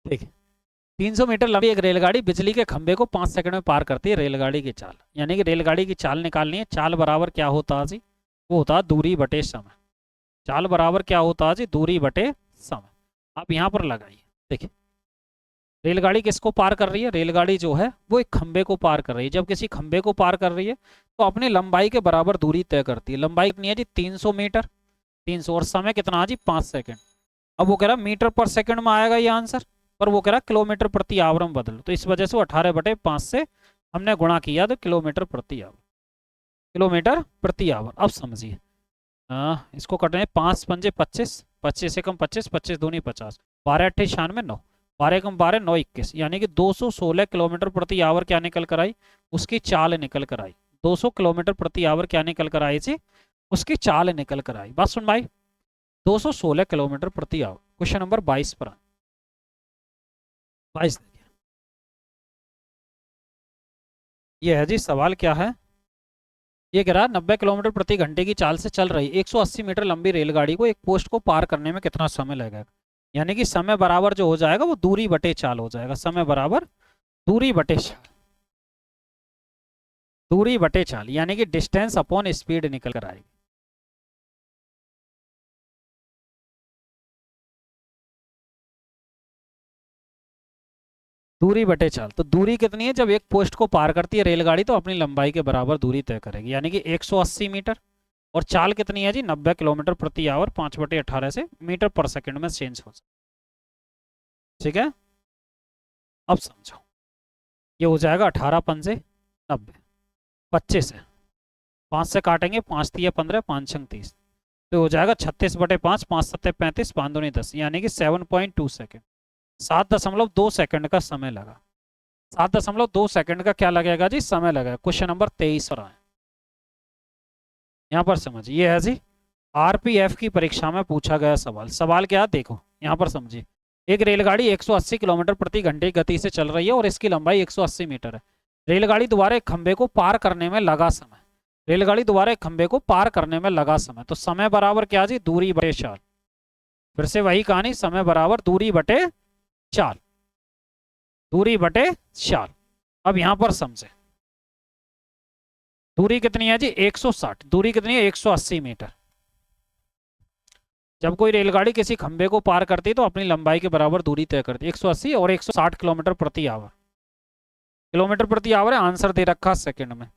ठीक है, 300 मीटर लंबी एक रेलगाड़ी बिजली के खंभे को 5 सेकंड में पार करती है। रेलगाड़ी की चाल, यानी कि रेलगाड़ी की चाल निकालनी है। चाल बराबर क्या होता है जी? वो होता है दूरी बटे समय। चाल बराबर क्या होता है जी? दूरी बटे समय। आप यहाँ पर लगाइए। देखिए, रेलगाड़ी किसको पार कर रही है? रेलगाड़ी जो है वो एक खंबे को पार कर रही है। जब किसी खंबे को पार कर रही है तो अपनी लंबाई के बराबर दूरी तय करती है। लंबाई कितनी है जी? 300 मीटर। 300, और समय कितना है जी? 5 सेकंड। अब वो कह रहा मीटर पर सेकंड में आएगा ये आंसर, पर वो कह रहा किलोमीटर प्रति आवर में बदलो, तो इस वजह से वो 18/5 से हमने गुणा किया तो किलोमीटर प्रति आवर। किलोमीटर प्रति आवर। अब समझिए, इसको कटने 5 पंजे 25, 25 से कम 25, 25 दूनी 50, 12 अट्ठे 96, 9, 12 कम 12, 9 21, यानी कि 216 किलोमीटर प्रति आवर क्या निकल कर आई? उसकी चाल निकल कर आई। 200 किलोमीटर प्रति आवर क्या निकल कर आई जी? उसकी चाल निकल कर आई। बात सुन भाई, 216 किलोमीटर प्रति आवर। क्वेश्चन नंबर 22 पर 22 देखिए, ये है जी सवाल। क्या है ये? कह रहा 90 किलोमीटर प्रति घंटे की चाल से चल रही 180 मीटर लंबी रेलगाड़ी को एक पोस्ट को पार करने में कितना समय लगेगा? यानी कि समय बराबर जो हो जाएगा वो दूरी बटे चाल हो जाएगा। समय बराबर दूरी बटे चाल, दूरी बटे चाल, यानी कि डिस्टेंस अपॉन स्पीड निकल कर आएगी। दूरी बटे चाल, तो दूरी कितनी है? जब एक पोस्ट को पार करती है रेलगाड़ी तो अपनी लंबाई के बराबर दूरी तय करेगी, यानी कि 180 मीटर। और चाल कितनी है जी? 90 किलोमीटर प्रति आवर। 5/18 से मीटर पर सेकंड में चेंज हो जाए। ठीक है, अब समझो, ये हो जाएगा 18 पंजे 90, 25 है, 5 से काटेंगे, 5 तिया 15, 5 छंग 30, तो हो जाएगा 36/5, 5 सत्ते 35, 5 दूनी 10, यानी कि 7.2 सेकेंड। 7.2 सेकंड का समय लगा। 7.2 सेकंड का क्या लगेगा जी? समय लगेगा। क्वेश्चन नंबर 23 पर आए, यहाँ पर समझिए, ये है जी आरपीएफ की परीक्षा में पूछा गया सवाल। सवाल क्या? देखो यहाँ पर समझिए, एक रेलगाड़ी 180 किलोमीटर प्रति घंटे की गति से चल रही है और इसकी लंबाई 180 मीटर है। रेलगाड़ी द्वारा एक खंबे को पार करने में लगा समय, रेलगाड़ी द्वारा एक खंबे को पार करने में लगा समय, तो समय बराबर क्या जी? दूरी बटे चाल। फिर से वही कहानी, समय बराबर दूरी बटे चाल, दूरी बटे चाल। अब यहां पर समझे, दूरी कितनी है जी? 160। दूरी कितनी है? 180 मीटर। जब कोई रेलगाड़ी किसी खंबे को पार करती है तो अपनी लंबाई के बराबर दूरी तय करती है। 180 और 160 किलोमीटर प्रति आवर। किलोमीटर प्रति आवर है, आंसर दे रखा सेकंड में।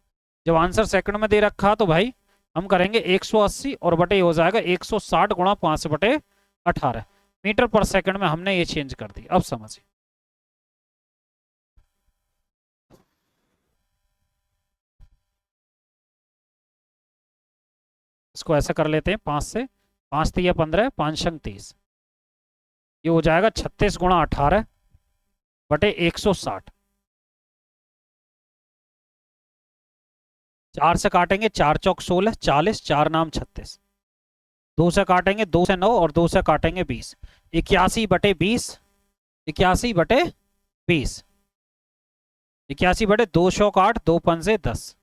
जब आंसर सेकंड में दे रखा तो भाई हम करेंगे 180 और बटे हो जाएगा 160 गुणा 5/18 मीटर पर सेकंड में हमने ये चेंज कर दी। अब समझिए, इसको ऐसा कर लेते हैं, 5 से 5 तिया 15, 5 शंग 30, ये हो जाएगा 36 गुणा 18 बटे 160। 4 से काटेंगे, 4 चौक 16, 40, 4 नाम 36, 2 से काटेंगे, 2 से 9 और 2 से काटेंगे 20, 81/20, 81/20, 81/2 शौक 8, 2 पंजे 10,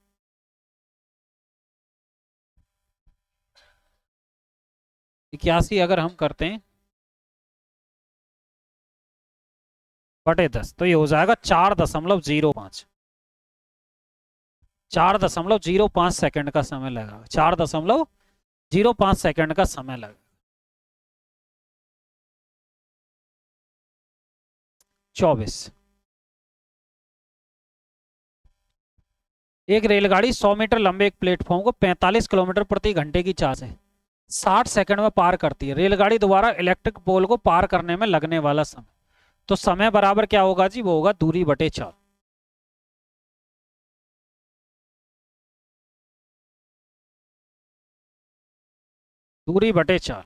81 अगर हम करते हैं बटे 10 तो ये हो जाएगा 4.05, 4.05 सेकंड का समय लगेगा। 4.05 सेकंड का समय लगेगा। 24, एक रेलगाड़ी 100 मीटर लंबे एक प्लेटफॉर्म को 45 किलोमीटर प्रति घंटे की चाल से 60 सेकंड में पार करती है। रेलगाड़ी द्वारा इलेक्ट्रिक पोल को पार करने में लगने वाला समय, तो समय बराबर क्या होगा जी? वो होगा दूरी बटे चाल। दूरी बटे चाल।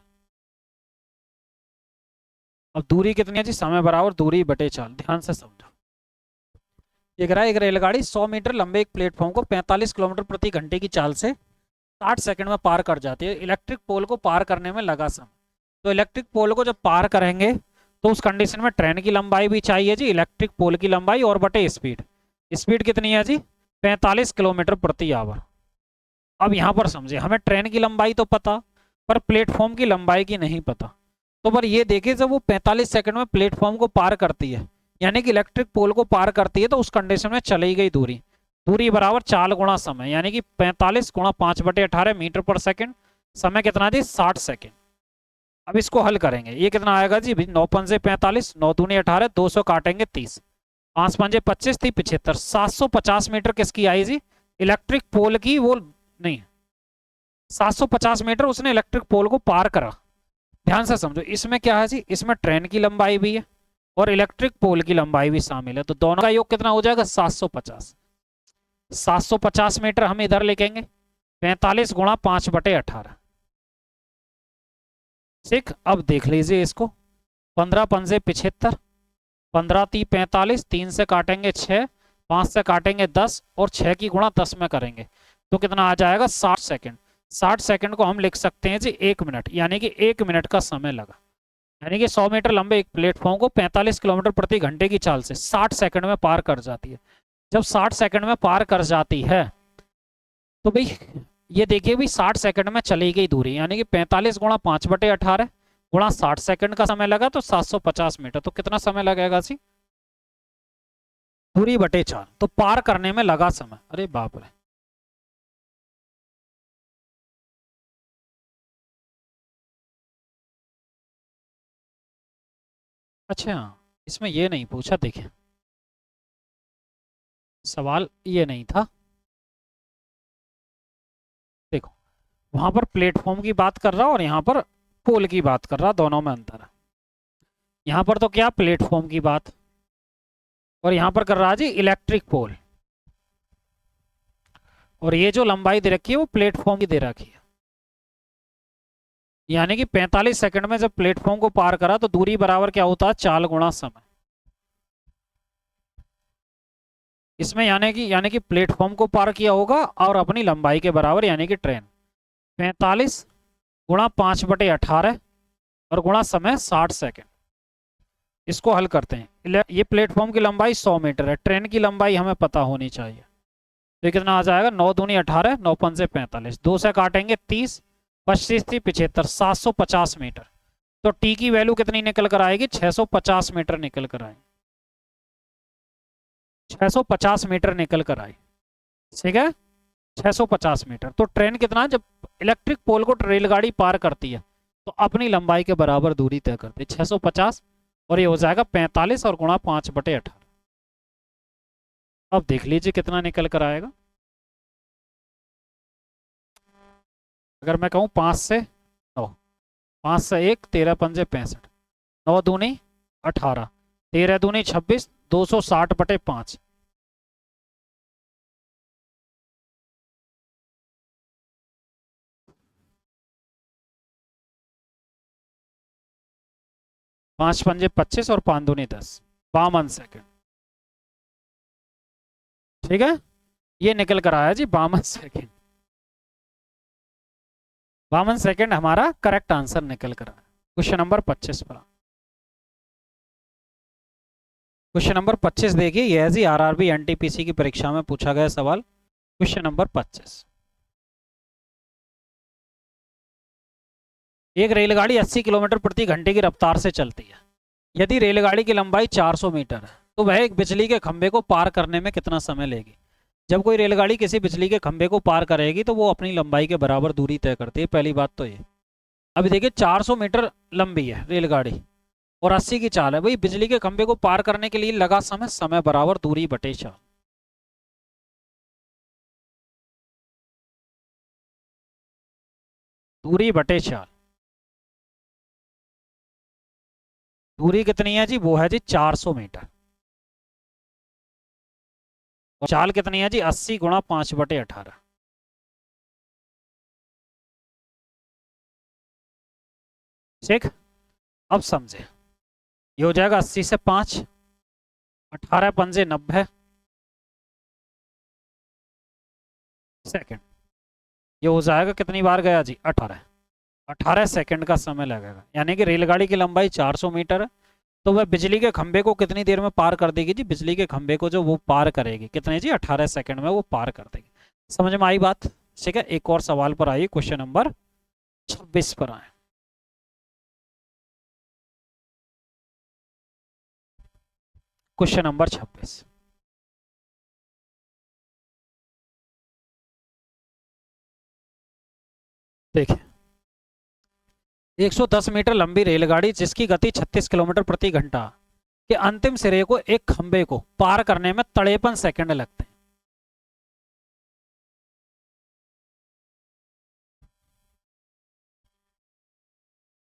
अब दूरी कितनी है जी? समय बराबर दूरी बटे चाल। ध्यान से समझो, ये कह रहा है एक रेलगाड़ी 100 मीटर लंबे एक प्लेटफॉर्म को 45 किलोमीटर प्रति घंटे की चाल से 60 सेकंड में पार कर जाती है। इलेक्ट्रिक पोल को पार करने में लगा समय, तो इलेक्ट्रिक पोल को जब पार करेंगे तो उस कंडीशन में ट्रेन की लंबाई भी चाहिए जी, इलेक्ट्रिक पोल की लंबाई और बटे स्पीड। स्पीड कितनी है जी? 45 किलोमीटर प्रति आवर। अब यहाँ पर समझे, हमें ट्रेन की लंबाई तो पता पर प्लेटफॉर्म की लंबाई की नहीं पता, तो पर ये देखिए जब वो 45 सेकंड में प्लेटफॉर्म को पार करती है, यानी कि इलेक्ट्रिक पोल को पार करती है, तो उस कंडीशन में चली गई दूरी, दूरी बराबर 4 गुणा समय, यानी कि 45 गुणा 5/18 मीटर पर सेकंड। समय कितना जी 60 सेकंड। अब इसको हल करेंगे, ये कितना आएगा जी भाई 9 पंजे 45, 9 दूनी 18, 200 काटेंगे 30, 5 पंजे 25, 30 75, 750 मीटर किसकी आई जी इलेक्ट्रिक पोल की, वो नहीं 750 मीटर उसने इलेक्ट्रिक पोल को पार करा। ध्यान से समझो, इसमें क्या है जी, इसमें ट्रेन की लंबाई भी है और इलेक्ट्रिक पोल की लंबाई भी शामिल है, तो दोनों का योग कितना हो जाएगा 750। 750 मीटर हम इधर लिखेंगे, 45 गुणा 5/18। ठीक, अब देख लीजिए इसको, 15 पंजे 75, 15 × 3 = 45, 3 से काटेंगे 6, 5 से काटेंगे 10 और 6 की गुणा 10 में करेंगे तो कितना आ जाएगा 60 सेकंड। 60 सेकंड को हम लिख सकते हैं जी 1 मिनट, यानी कि 1 मिनट का समय लगा। यानी कि 100 मीटर लंबे एक प्लेटफॉर्म को 45 किलोमीटर प्रति घंटे की चाल से 60 सेकंड में पार कर जाती है। जब 60 सेकंड में पार कर जाती है तो भाई ये देखिए भाई 60 सेकंड में चली गई दूरी, यानी कि 45 गुणा 5/18 गुणा 60 सेकंड का समय लगा तो 750 मीटर, तो कितना समय लगेगा जी दूरी बटे 4, तो पार करने में लगा समय। अरे बाप रे, अच्छा इसमें ये नहीं पूछा, देखिए सवाल ये नहीं था। देखो वहां पर प्लेटफॉर्म की बात कर रहा और यहाँ पर पोल की बात कर रहा, दोनों में अंतर है। यहाँ पर तो क्या प्लेटफॉर्म की बात, और यहाँ पर कर रहा जी इलेक्ट्रिक पोल, और ये जो लंबाई दे रखी है वो प्लेटफॉर्म की दे रखी है। यानी कि 45 सेकंड में जब प्लेटफॉर्म को पार करा तो दूरी बराबर क्या होता है 4 गुणा समय। इसमें यानी कि प्लेटफॉर्म को पार किया होगा और अपनी लंबाई के बराबर, यानी कि ट्रेन 45 गुणा 5/18 और गुणा समय 60 सेकंड। इसको हल करते हैं, ये प्लेटफॉर्म की लंबाई 100 मीटर है, ट्रेन की लंबाई हमें पता होनी चाहिए, तो कितना आ जाएगा 9 दूनी 18, 9 पंजे 45, 2 से काटेंगे 30, 25 30 75, 750 मीटर। तो टी की वैल्यू कितनी निकल कर आएगी 650 मीटर निकल कर आएगी, 650 मीटर निकल कर आई। ठीक है 650 मीटर। तो ट्रेन कितना, जब इलेक्ट्रिक पोल को रेलगाड़ी पार करती है तो अपनी लंबाई के बराबर दूरी तय करती है 650, और ये हो जाएगा 45 और गुणा 5/18। अब देख लीजिए कितना निकल कर आएगा। अगर मैं कहूँ 5 से 9, 5 से 1 13 पंजे 65, 9 दूनी 18, 13 दूनी 26, 260/5। पांच पंजे 25 और 5 दूनी 10, 52 सेकंड। ठीक है, ये निकल कर आया जी 52 सेकंड। 52 सेकंड हमारा करेक्ट आंसर निकल कर आया। क्वेश्चन नंबर 25 पर, क्वेश्चन नंबर 25 देखिए, यह है जी आरआरबी एनटीपीसी की परीक्षा में पूछा गया सवाल। क्वेश्चन नंबर 25, एक रेलगाड़ी 80 किलोमीटर प्रति घंटे की रफ्तार से चलती है। यदि रेलगाड़ी की लंबाई 400 मीटर है तो वह एक बिजली के खंभे को पार करने में कितना समय लेगी। जब कोई रेलगाड़ी किसी बिजली के खंभे को पार करेगी तो वो अपनी लंबाई के बराबर दूरी तय करती है, पहली बात तो ये। अभी देखिए 400 मीटर लंबी है रेलगाड़ी और 80 की चाल है, भाई बिजली के खंभे को पार करने के लिए लगा समय, समय बराबर दूरी बटे चाल। दूरी बटे चाल, दूरी कितनी है जी, वो है जी 400 मीटर, और चाल कितनी है जी 80 गुणा 5/18। ठीक, अब समझे, ये हो जाएगा 80 से 5, 18 पंजे 90 सेकंड। ये हो जाएगा कितनी बार गया जी 18, 18 सेकंड का समय लगेगा। यानी कि रेलगाड़ी की लंबाई 400 मीटर है तो वह बिजली के खंभे को कितनी देर में पार कर देगी जी, बिजली के खंभे को जो वो पार करेगी कितने जी 18 सेकंड में वो पार कर देगी। समझ में आई बात। ठीक है, एक और सवाल पर आई, क्वेश्चन नंबर 26 पर आए। Question number 26। देखिए, 110 मीटर लंबी रेलगाड़ी जिसकी गति 36 किलोमीटर प्रति घंटा के अंतिम सिरे को एक खंबे को पार करने में 53 सेकंड लगते हैं।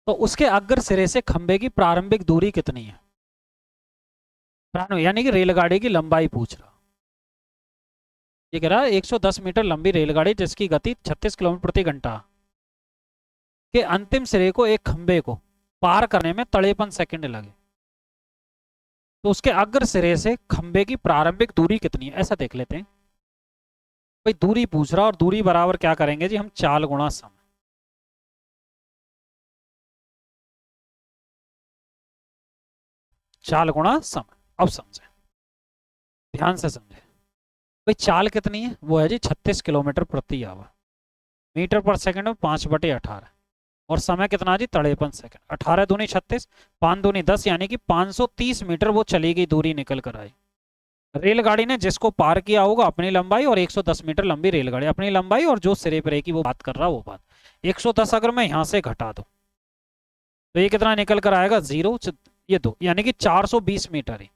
तो उसके अग्र सिरे से खंबे की प्रारंभिक दूरी कितनी है? यानी कि रेलगाड़ी की लंबाई पूछ रहा। ये कह रहा है 110 मीटर लंबी रेलगाड़ी जिसकी गति 36 किलोमीटर प्रति घंटा के अंतिम सिरे को एक खंबे को पार करने में 53 सेकंड लगे, तो उसके अग्र सिरे से खंबे की प्रारंभिक दूरी कितनी है, ऐसा देख लेते हैं। भाई दूरी पूछ रहा, और दूरी बराबर क्या करेंगे जी हम, चाल गुणा समय। चाल गुणा समय। अब समझे, ध्यान से समझे। भाई चाल कितनी है, वो है जी 36 किलोमीटर प्रति आवर। मीटर पर सेकंड में 5/18, और समय कितना जी 53 सेकंड। 18 दूनी 36, 5 दूनी 10, यानी कि 530 मीटर वो चली गई दूरी निकल कर आई। रेलगाड़ी ने जिसको पार किया होगा अपनी लंबाई, और 110 मीटर लंबी रेलगाड़ी अपनी लंबाई, और जो सिरे पर रहेगी वो बात कर रहा वो बात। 110 अगर मैं यहाँ से घटा दूं तो ये कितना निकल कर आएगा, 0, ये 2, यानी कि 420 मीटर है।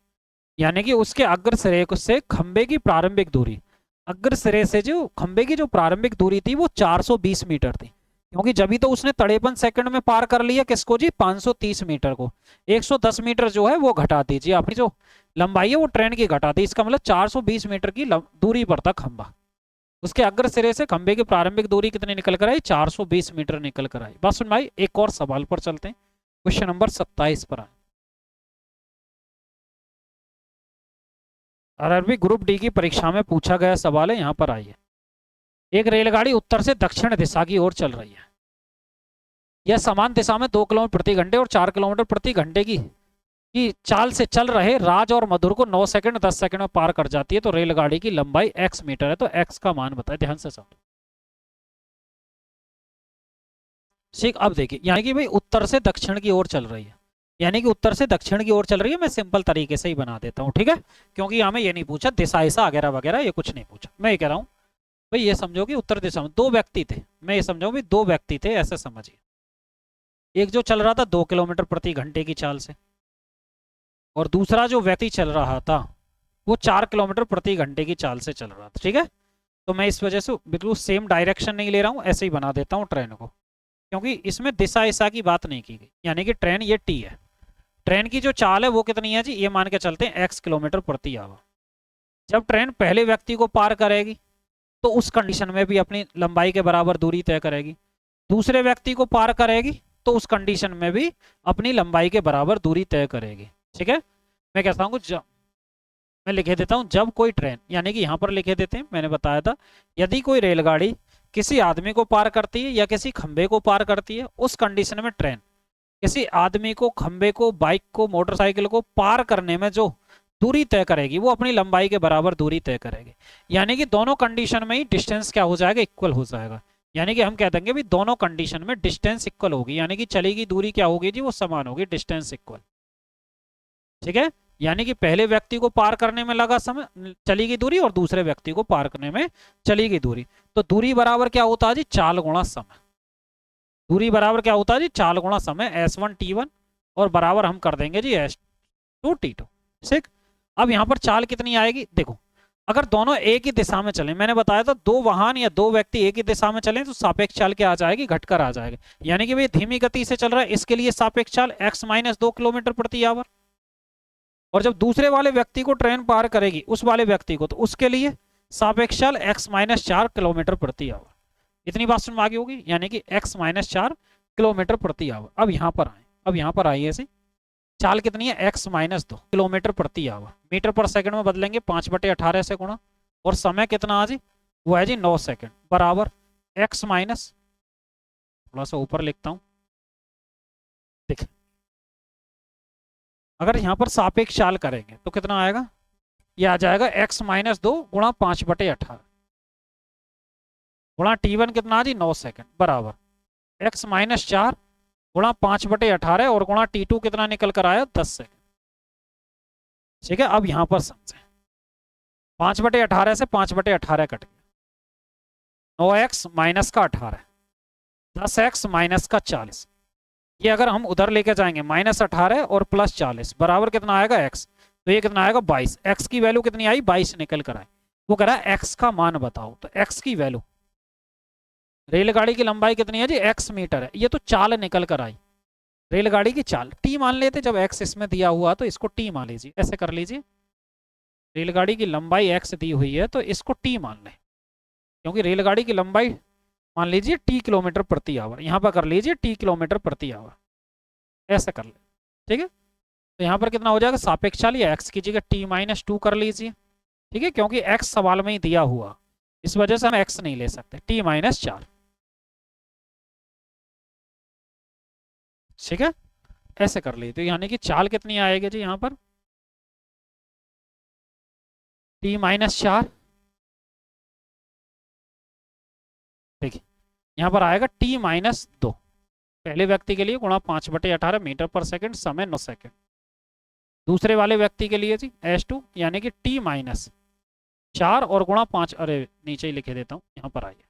यानी कि उसके अग्र सिरे से खंबे की प्रारंभिक दूरी, अग्र सिरे से जो खंबे की जो प्रारंभिक दूरी थी वो 420 मीटर थी, क्योंकि जब भी तो उसने 53 सेकंड में पार कर लिया किसको जी, 530 मीटर को। 110 मीटर जो है वो घटा दीजिए, अपनी जो लंबाई है वो ट्रेन की घटा दी, इसका मतलब 420 मीटर की दूरी पर था खंबा। उसके अग्र सिरे से खंबे की प्रारंभिक दूरी कितनी निकल कर आई, 420 मीटर निकल कर आई। बस सुन भाई, एक और सवाल पर चलते हैं, क्वेश्चन नंबर 27 पर आए। आरआरबी ग्रुप डी की परीक्षा में पूछा गया सवाल है, यहाँ पर आइए। एक रेलगाड़ी उत्तर से दक्षिण दिशा की ओर चल रही है। यह समान दिशा में 2 किलोमीटर प्रति घंटे और 4 किलोमीटर प्रति घंटे की चाल से चल रहे राज और मधुर को 9 सेकंड 10 सेकंड में पार कर जाती है। तो रेलगाड़ी की लंबाई x मीटर है, तो x का मान बताए, ध्यान से समझो। ठीक, अब देखिए, यानी कि भाई उत्तर से दक्षिण की ओर चल रही है, यानी कि उत्तर से दक्षिण की ओर चल रही है। मैं सिंपल तरीके से ही बना देता हूँ, ठीक है, क्योंकि यहाँ में ये नहीं पूछा दिशा ऐसा वगैरह वगैरह, ये कुछ नहीं पूछा। मैं ये कह रहा हूँ भाई, ये समझो कि उत्तर दिशा में दो व्यक्ति थे, मैं ये समझाऊं भाई 2 व्यक्ति थे, ऐसे समझिए। एक जो चल रहा था 2 किलोमीटर प्रति घंटे की चाल से, और दूसरा जो व्यक्ति चल रहा था वो 4 किलोमीटर प्रति घंटे की चाल से चल रहा था, ठीक है। तो मैं इस वजह से बिल्कुल सेम डायरेक्शन नहीं ले रहा हूँ, ऐसे ही बना देता हूँ ट्रेन को, क्योंकि इसमें दिशा ऐसा की बात नहीं की गई। यानी कि ट्रेन ये टी है, ट्रेन की जो चाल है वो कितनी है जी, ये मान के चलते हैं x किलोमीटर प्रति आवर। जब ट्रेन पहले व्यक्ति को पार करेगी तो उस कंडीशन में भी अपनी लंबाई के बराबर दूरी तय करेगी, दूसरे व्यक्ति को पार करेगी तो उस कंडीशन में भी अपनी लंबाई के बराबर दूरी तय करेगी, ठीक है। मैं कहता हूँ मैं लिखे देता हूँ, जब कोई ट्रेन, यानी कि यहाँ पर लिखे देते हैं, मैंने बताया था यदि कोई रेलगाड़ी किसी आदमी को पार करती है या किसी खंबे को पार करती है, उस कंडीशन में ट्रेन किसी आदमी को, खंबे को, बाइक को, मोटरसाइकिल को पार करने में जो दूरी तय करेगी वो अपनी लंबाई के बराबर दूरी तय करेगी। यानी कि दोनों कंडीशन में ही डिस्टेंस क्या हो जाएगा, इक्वल हो जाएगा। यानी कि हम कह देंगे भी दोनों कंडीशन में डिस्टेंस इक्वल होगी, यानी कि चलेगी दूरी क्या होगी जी, वो समान होगी, डिस्टेंस इक्वल, ठीक है। यानी कि पहले व्यक्ति को पार करने में लगा समय, चली गई दूरी, और दूसरे व्यक्ति को पार करने में चली गई दूरी। तो दूरी बराबर क्या होता है जी, चाल गुणा समय। दूरी बराबर क्या होता है जी, चाल गुणा समय, S1T1, और बराबर हम कर देंगे जी S2T2, ठीक। अब यहाँ पर चाल कितनी आएगी, देखो, अगर दोनों एक ही दिशा में चले, मैंने बताया था 2 वाहन या 2 व्यक्ति एक ही दिशा में चले तो सापेक्ष चाल क्या आ जाएगी, घटकर आ जाएगी। यानी कि भाई धीमी गति से चल रहा है, इसके लिए सापेक्ष चाल x-2 किलोमीटर प्रति आवर, और जब दूसरे वाले व्यक्ति को ट्रेन पार करेगी, उस वाले व्यक्ति को, तो उसके लिए सापेक्ष चाल x-4 किलोमीटर प्रति आवर। इतनी बात समझ में आ गई होगी, यानी कि x-4 किलोमीटर प्रति आवर। अब यहाँ पर आए, अब यहाँ पर आइए ऐसे, चाल कितनी है, x-2 किलोमीटर प्रति आवर, मीटर पर सेकंड में बदलेंगे 5/18 से गुणा, और समय कितना आज वो है जी 9 सेकंड, बराबर x माइनस, थोड़ा सा ऊपर लिखता हूँ, देख, अगर यहाँ पर सापेक्ष चाल करेंगे तो कितना आएगा, ये आ जाएगा x-2 गुणा 5/18 गुणा T1 कितना जी 9 सेकंड, बराबर x-4 गुणा 5/18 और गुणा T2 कितना निकल कर आया 10 सेकंड। ठीक है, अब यहाँ पर समझें। 5/18 से 5/18 कट गया, 9x माइनस का 18, 10x माइनस का 40। ये अगर हम उधर लेके जाएंगे -18 और +40 बराबर कितना आएगा x, तो ये कितना आएगा 22। x की वैल्यू कितनी आई, 22 निकल कर आई। वो कह रहा है x का मान बताओ, तो x की वैल्यू, रेलगाड़ी की लंबाई कितनी है जी, x मीटर है, ये तो चाल निकल कर आई, रेलगाड़ी की चाल t मान लेते, जब x इसमें दिया हुआ तो इसको t मान लीजिए, ऐसे कर लीजिए। रेलगाड़ी की लंबाई x दी हुई है तो इसको t मान लें, क्योंकि रेलगाड़ी की लंबाई मान लीजिए t किलोमीटर प्रति आवर, यहाँ पर कर लीजिए t किलोमीटर प्रति आवर, ऐसे कर ले। ठीक है, तो यहाँ पर कितना हो जाएगा, सापेक्ष चाल, या x की जगह t-2 कर लीजिए। ठीक है, क्योंकि x सवाल में ही दिया हुआ, इस वजह से हम x नहीं ले सकते, t-4। ठीक है, ऐसे कर लीजिए, तो यानी कि चाल कितनी आएगी जी यहाँ पर, t-4। देखिए यहाँ पर आएगा t-2 पहले व्यक्ति के लिए गुणा 5/18 मीटर पर सेकंड, समय 9 सेकंड। दूसरे वाले व्यक्ति के लिए जी s2 यानी कि t-4 और गुणा 5, अरे नीचे ही लिखे देता हूँ, यहाँ पर आइए,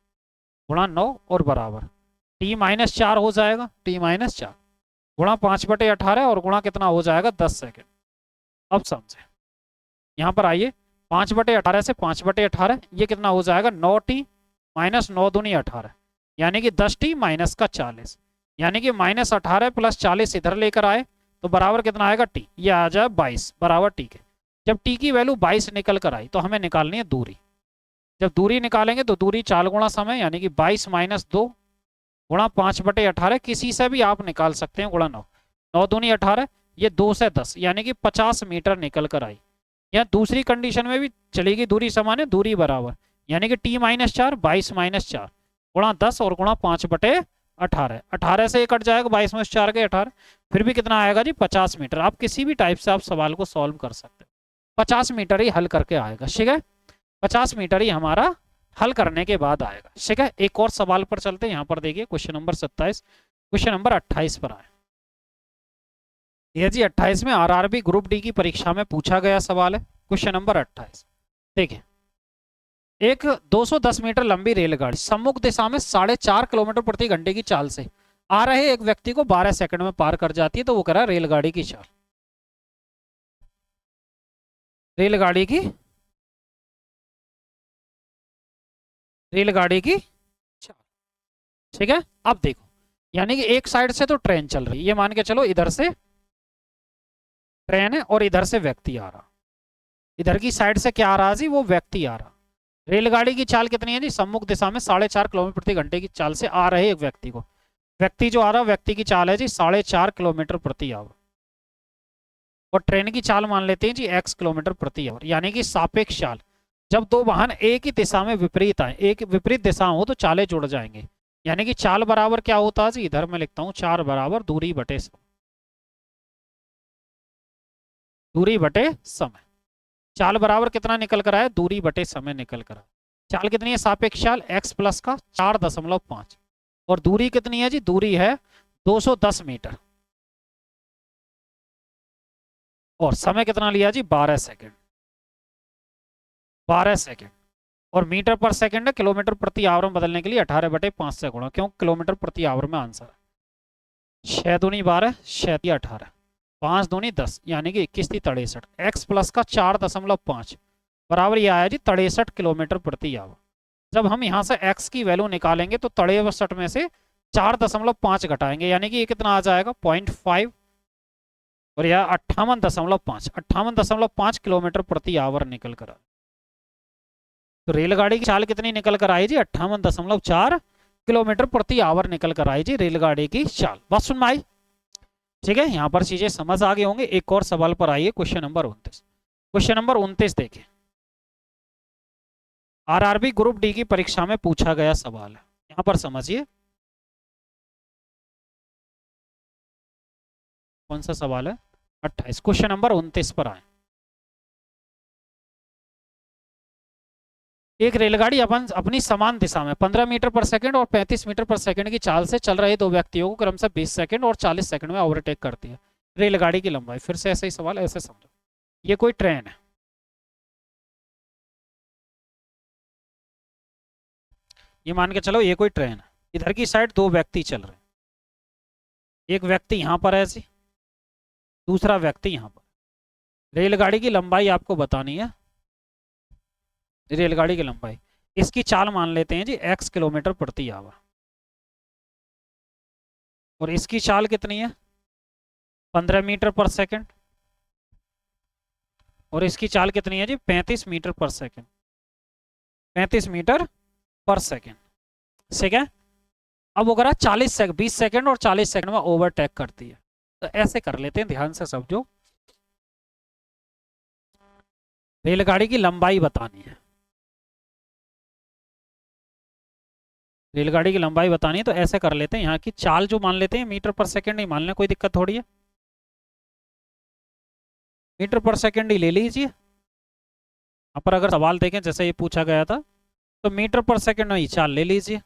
गुणा 9 और बराबर t-4 हो जाएगा, t-4 गुणा 5/18 और गुणा कितना हो जाएगा 10 सेकंड। अब समझे, यहाँ पर आइए, 5/18 से 5/18 ये कितना हो जाएगा 9t माइनस 9 दूनी 18, यानी कि 10t माइनस का 40, यानी कि -18 + 40 इधर लेकर आए तो बराबर कितना आएगा t, ये आ जाए 22 बराबर t के। जब t की वैल्यू 22 निकल कर आई तो हमें निकालनी है दूरी। जब दूरी निकालेंगे तो दूरी चाल गुणा समय, यानी कि 22 - 2 गुणा 5/18, किसी से भी आप निकाल सकते हैं, गुणा 9, 9 दूनी 18, ये 2 से 10 यानी कि 50 मीटर निकल कर आई। या दूसरी कंडीशन में भी चलेगी, दूरी समान है, दूरी बराबर, यानी कि t-4 22 - 4 गुणा 10 और गुणा 5/18, 18 से कट जाएगा 22 - 4 के 18, फिर भी कितना आएगा जी 50 मीटर। आप किसी भी टाइप से आप सवाल को सॉल्व कर सकते हो, 50 मीटर ही हल करके आएगा। ठीक है, 50 मीटर ही हमारा हल करने के बाद आएगा। ठीक है, एक और सवाल पर चलते हैं, यहाँ पर देखिए क्वेश्चन नंबर 27, क्वेश्चन नंबर 28 पर आए। ये जी 28 में आरआरबी ग्रुप डी की परीक्षा में पूछा गया सवाल है, क्वेश्चन नंबर 28। देखिए, एक 210 मीटर लंबी रेलगाड़ी सम्मुख दिशा में 4.5 किलोमीटर प्रति घंटे की चाल से आ रहे एक व्यक्ति को 12 सेकंड में पार कर जाती है, तो वो कह रहा है रेलगाड़ी की चाल, रेलगाड़ी की चाल। ठीक है, अब देखो, यानी कि एक साइड से तो ट्रेन चल रही है, ये मान के चलो इधर से ट्रेन है और इधर से व्यक्ति आ रहा, इधर की साइड से क्या आ रहा जी, वो व्यक्ति आ रहा। रेलगाड़ी की चाल कितनी है जी, सम्मुख दिशा में 4.5 किलोमीटर प्रति घंटे की चाल से आ रहे एक व्यक्ति को, व्यक्ति जो आ रहा, व्यक्ति की चाल है जी 4.5 किलोमीटर प्रति आवर, और ट्रेन की चाल मान लेते हैं जी x किलोमीटर प्रति आवर, यानी कि सापेक्ष चाल। जब दो वाहन एक ही दिशा में विपरीत आए, एक विपरीत दिशा हो तो चालें जुड़ जाएंगे, यानी कि चाल बराबर क्या होता है जी, इधर मैं लिखता हूँ 4 बराबर दूरी बटे समय, दूरी बटे समय। चाल बराबर कितना निकल कर आया, दूरी बटे समय निकल कर आया। चाल कितनी है, सापेक्ष चाल x प्लस का 4.5, और दूरी कितनी है जी, दूरी है 210 मीटर, और समय कितना लिया जी 12 सेकंड, 12 सेकंड, और मीटर पर सेकंड है, किलोमीटर प्रति आवर में बदलने के लिए 18/5 से गुणा, क्यों किलोमीटर प्रति आवर में आंसर है। 6 दूनी 12, 6 तिया 18, 5 दूनी 10, यानी कि 21 × 63, x प्लस का 4.5 बराबर ये आया जी 63 किलोमीटर प्रति आवर। जब हम यहाँ से x की वैल्यू निकालेंगे तो 63 में से 4.5 घटाएंगे, यानी कि ये कितना आ जाएगा 0.5, और यह 58.5 किलोमीटर प्रति आवर निकल कर। तो रेलगाड़ी की चाल कितनी निकल कर आई जी, 58.4 किलोमीटर प्रति आवर निकल कर आई जी रेलगाड़ी की चाल। बात सुन में आई? ठीक है, यहाँ पर चीजें समझ आ गए होंगे। एक और सवाल पर आइए, क्वेश्चन नंबर 29। क्वेश्चन नंबर 29 देखिए, आरआरबी ग्रुप डी की परीक्षा में पूछा गया सवाल है, यहाँ पर समझिए कौन सा सवाल है। 28 क्वेश्चन नंबर 29 पर आए। एक रेलगाड़ी अपनी समान दिशा में 15 मीटर पर सेकंड और 35 मीटर पर सेकंड की चाल से चल रहे दो व्यक्तियों को क्रमशः 20 सेकंड और 40 सेकंड में ओवरटेक करती है। रेलगाड़ी की लंबाई, फिर से ऐसे ही सवाल, ऐसे समझो। ये कोई ट्रेन है, ये मान के चलो ये कोई ट्रेन है, इधर की साइड दो व्यक्ति चल रहे हैं, एक व्यक्ति यहाँ पर है जी, दूसरा व्यक्ति यहाँ पर। रेलगाड़ी की लंबाई आपको बतानी है, रेलगाड़ी की लंबाई, इसकी चाल मान लेते हैं जी x किलोमीटर प्रति आवर, और इसकी चाल कितनी है 15 मीटर पर सेकंड, और इसकी चाल कितनी है जी 35 मीटर पर सेकंड, 35 मीटर पर सेकंड, ठीक है। अब वो करा 20 सेकंड और 40 सेकंड में ओवरटेक करती है। तो ऐसे कर लेते हैं, ध्यान से समझो, रेलगाड़ी की लंबाई बतानी है, रेलगाड़ी की लंबाई बतानी है, तो ऐसे कर लेते हैं, यहाँ की चाल जो मान लेते हैं मीटर पर सेकंड ही मान लें, कोई दिक्कत थोड़ी है, मीटर पर सेकंड ही ले लीजिए। यहाँ पर अगर सवाल देखें जैसे ये पूछा गया था, तो मीटर पर सेकंड में ही चाल ले लीजिए,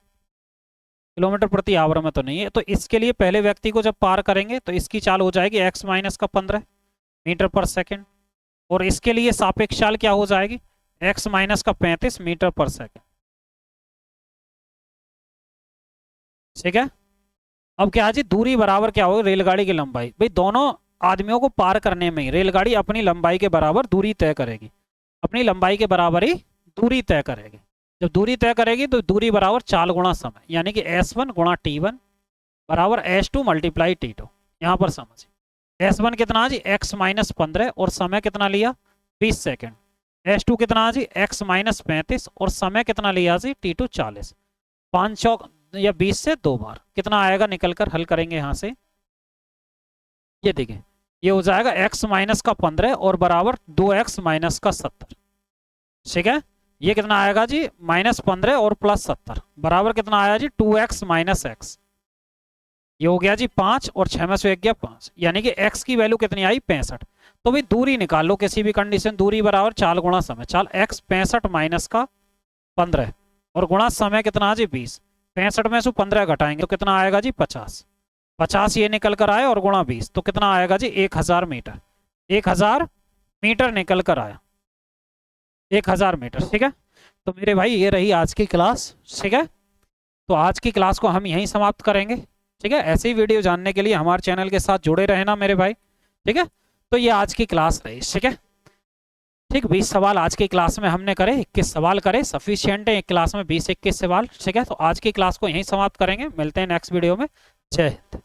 किलोमीटर प्रति आवर में तो नहीं है। तो इसके लिए पहले व्यक्ति को जब पार करेंगे तो इसकी चाल हो जाएगी x माइनस का 15 मीटर पर सेकंड, और इसके लिए सापेक्ष चाल क्या हो जाएगी x माइनस का 35 मीटर पर सेकंड, ठीक है। अब क्या है जी, दूरी बराबर क्या होगी रेलगाड़ी की लंबाई, भाई दोनों आदमियों को पार करने में ही रेलगाड़ी अपनी लंबाई के बराबर दूरी तय करेगी, अपनी लंबाई के बराबर ही दूरी तय करेगी। जब दूरी तय करेगी तो दूरी बराबर चाल गुणा समय, यानी कि S1 गुणा T1 बराबर S2 मल्टीप्लाई T2। यहाँ पर समझिए S1 कितना जी x माइनस 15 और समय कितना लिया 20 सेकेंड, S2 कितना जी x माइनस 35 और समय कितना लिया जी T2 40, 5 चौक या 20 से 2 बार कितना आएगा निकल कर, हल करेंगे यहाँ से, ये देखिए ये हो जाएगा x माइनस का 15 और बराबर 2x माइनस का 70, ठीक है। ये कितना आएगा जी -15 और +70 बराबर कितना आया जी 2x माइनस एक्स, ये हो गया जी 5 और 6 में से 1 गया 5, यानी कि x की वैल्यू कितनी आई 65। तो भाई दूरी निकाल लो किसी भी कंडीशन, दूरी बराबर चाल गुणा समय, चाल x 65 माइनस का 15 और गुणा समय कितना जी 20, 65 में से 15 घटाएंगे तो कितना आएगा जी 50, 50 ये निकल कर आया और गुणा 20 तो कितना आएगा जी 1000 मीटर, 1000 मीटर निकल कर आया, 1000 मीटर, ठीक है। तो मेरे भाई ये रही आज की क्लास, ठीक है। तो आज की क्लास को हम यहीं समाप्त करेंगे, ठीक है। ऐसे ही वीडियो जानने के लिए हमारे चैनल के साथ जुड़े रहना मेरे भाई, ठीक है। तो ये आज की क्लास रही, ठीक है। ठीक 20 सवाल आज की क्लास में हमने करे, 21 सवाल करे, सफिशिएंट है एक क्लास में 20-21 सवाल, ठीक है। तो आज की क्लास को यहीं समाप्त करेंगे, मिलते हैं नेक्स्ट वीडियो में, जय हिंद।